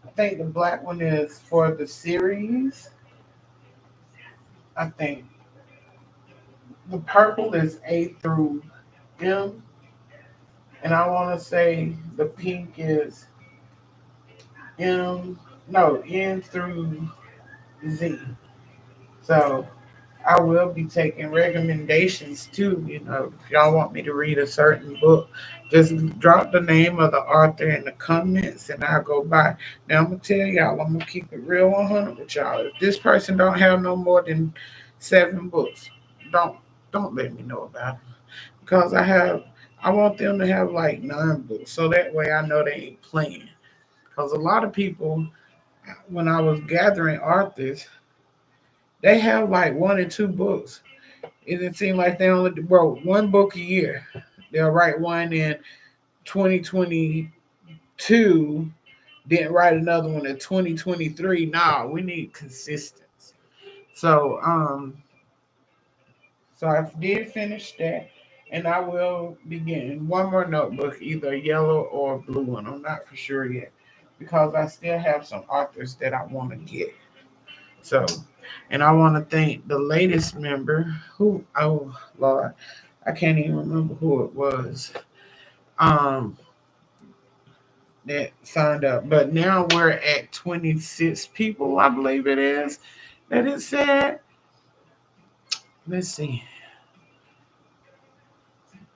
I think the black one is for the series. I think the purple is A through M, and I want to say the pink is M, no, N through Z. So I will be taking recommendations too. If y'all want me to read a certain book, just drop the name of the author in the comments, and I'll go by. Now I'm gonna tell y'all, I'm gonna keep it real 100 with y'all. If this person don't have no more than 7 books, don't don't let me know about it because I want them to have like 9 books, so that way I know they ain't playing. Because a lot of people, when I was gathering authors, they have like 1 or 2 books. It seemed like they only wrote 1 book a year. They'll write one in 2022, Didn't write another one in 2023. Nah, we need consistency. So so I did finish that, and I will be getting one more notebook, either a yellow or a blue one. I'm not for sure yet because I still have some authors that I want to get. So, and I want to thank the latest member who, oh Lord, I can't even remember who it was. Um, that signed up, but now we're at 26 people, I believe it is. That it said. Let's see.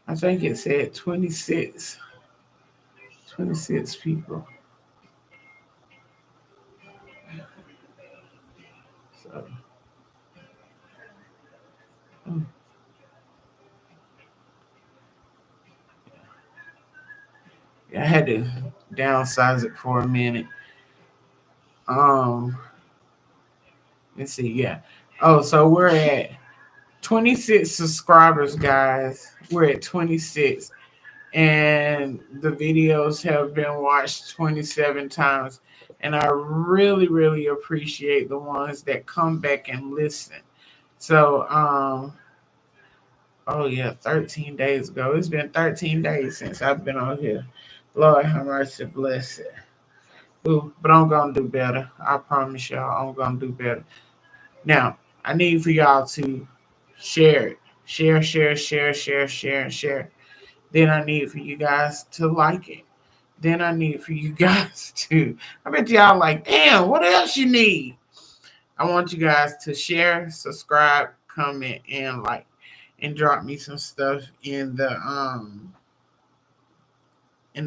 I think it said 26. 26 people. So, mm, yeah, I had to downsize it for a minute. Um, let's see. Yeah. Oh, so we're at 26 subscribers, guys. We're at 26, and the videos have been watched 27 times. And I really, really appreciate the ones that come back and listen. So, oh yeah, 13 days ago. It's been 13 days since I've been on here. Lord have mercy, bless it. Ooh, but I'm gonna do better. I promise y'all, I'm gonna do better. Now, I need for y'all to share it. Share, and share. Then I need for you guys to like it. Then I need for you guys to. I bet y'all like, damn, what else you need? I want you guys to share, subscribe, comment, and like, and drop me some stuff in the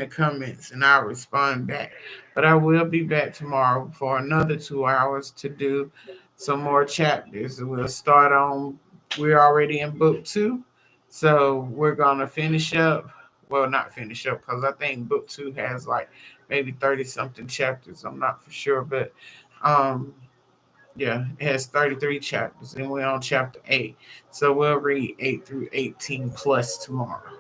comments, and I'll respond back. But I will be back tomorrow for another 2 hours to do some more chapters. We'll start on. We're already in book two, so we're gonna finish up. Well, not finish up because I think book two has like maybe 30 something chapters. I'm not for sure, but um yeah, it has 33 chapters, and we're on chapter 8. So we'll read 8 through 18 plus tomorrow.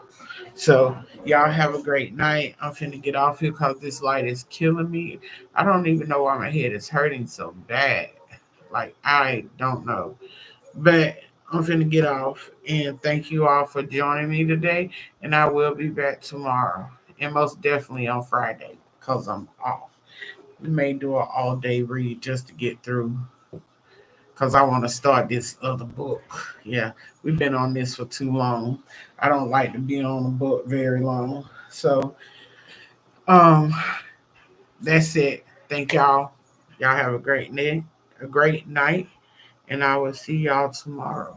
So y'all have a great night. I'm finna get off here because this light is killing me. I don't even know why my head is hurting so bad. Like I don't know. But I'm finna get off, and thank you all for joining me today. And I will be back tomorrow. And most definitely on Friday because I'm off. We may do an all day read just to get through because I want to start this other book. Yeah, we've been on this for too long. I don't like to be on a book very long. So, um, that's it. Thank y'all. Y'all have a great night, and I will see y'all tomorrow.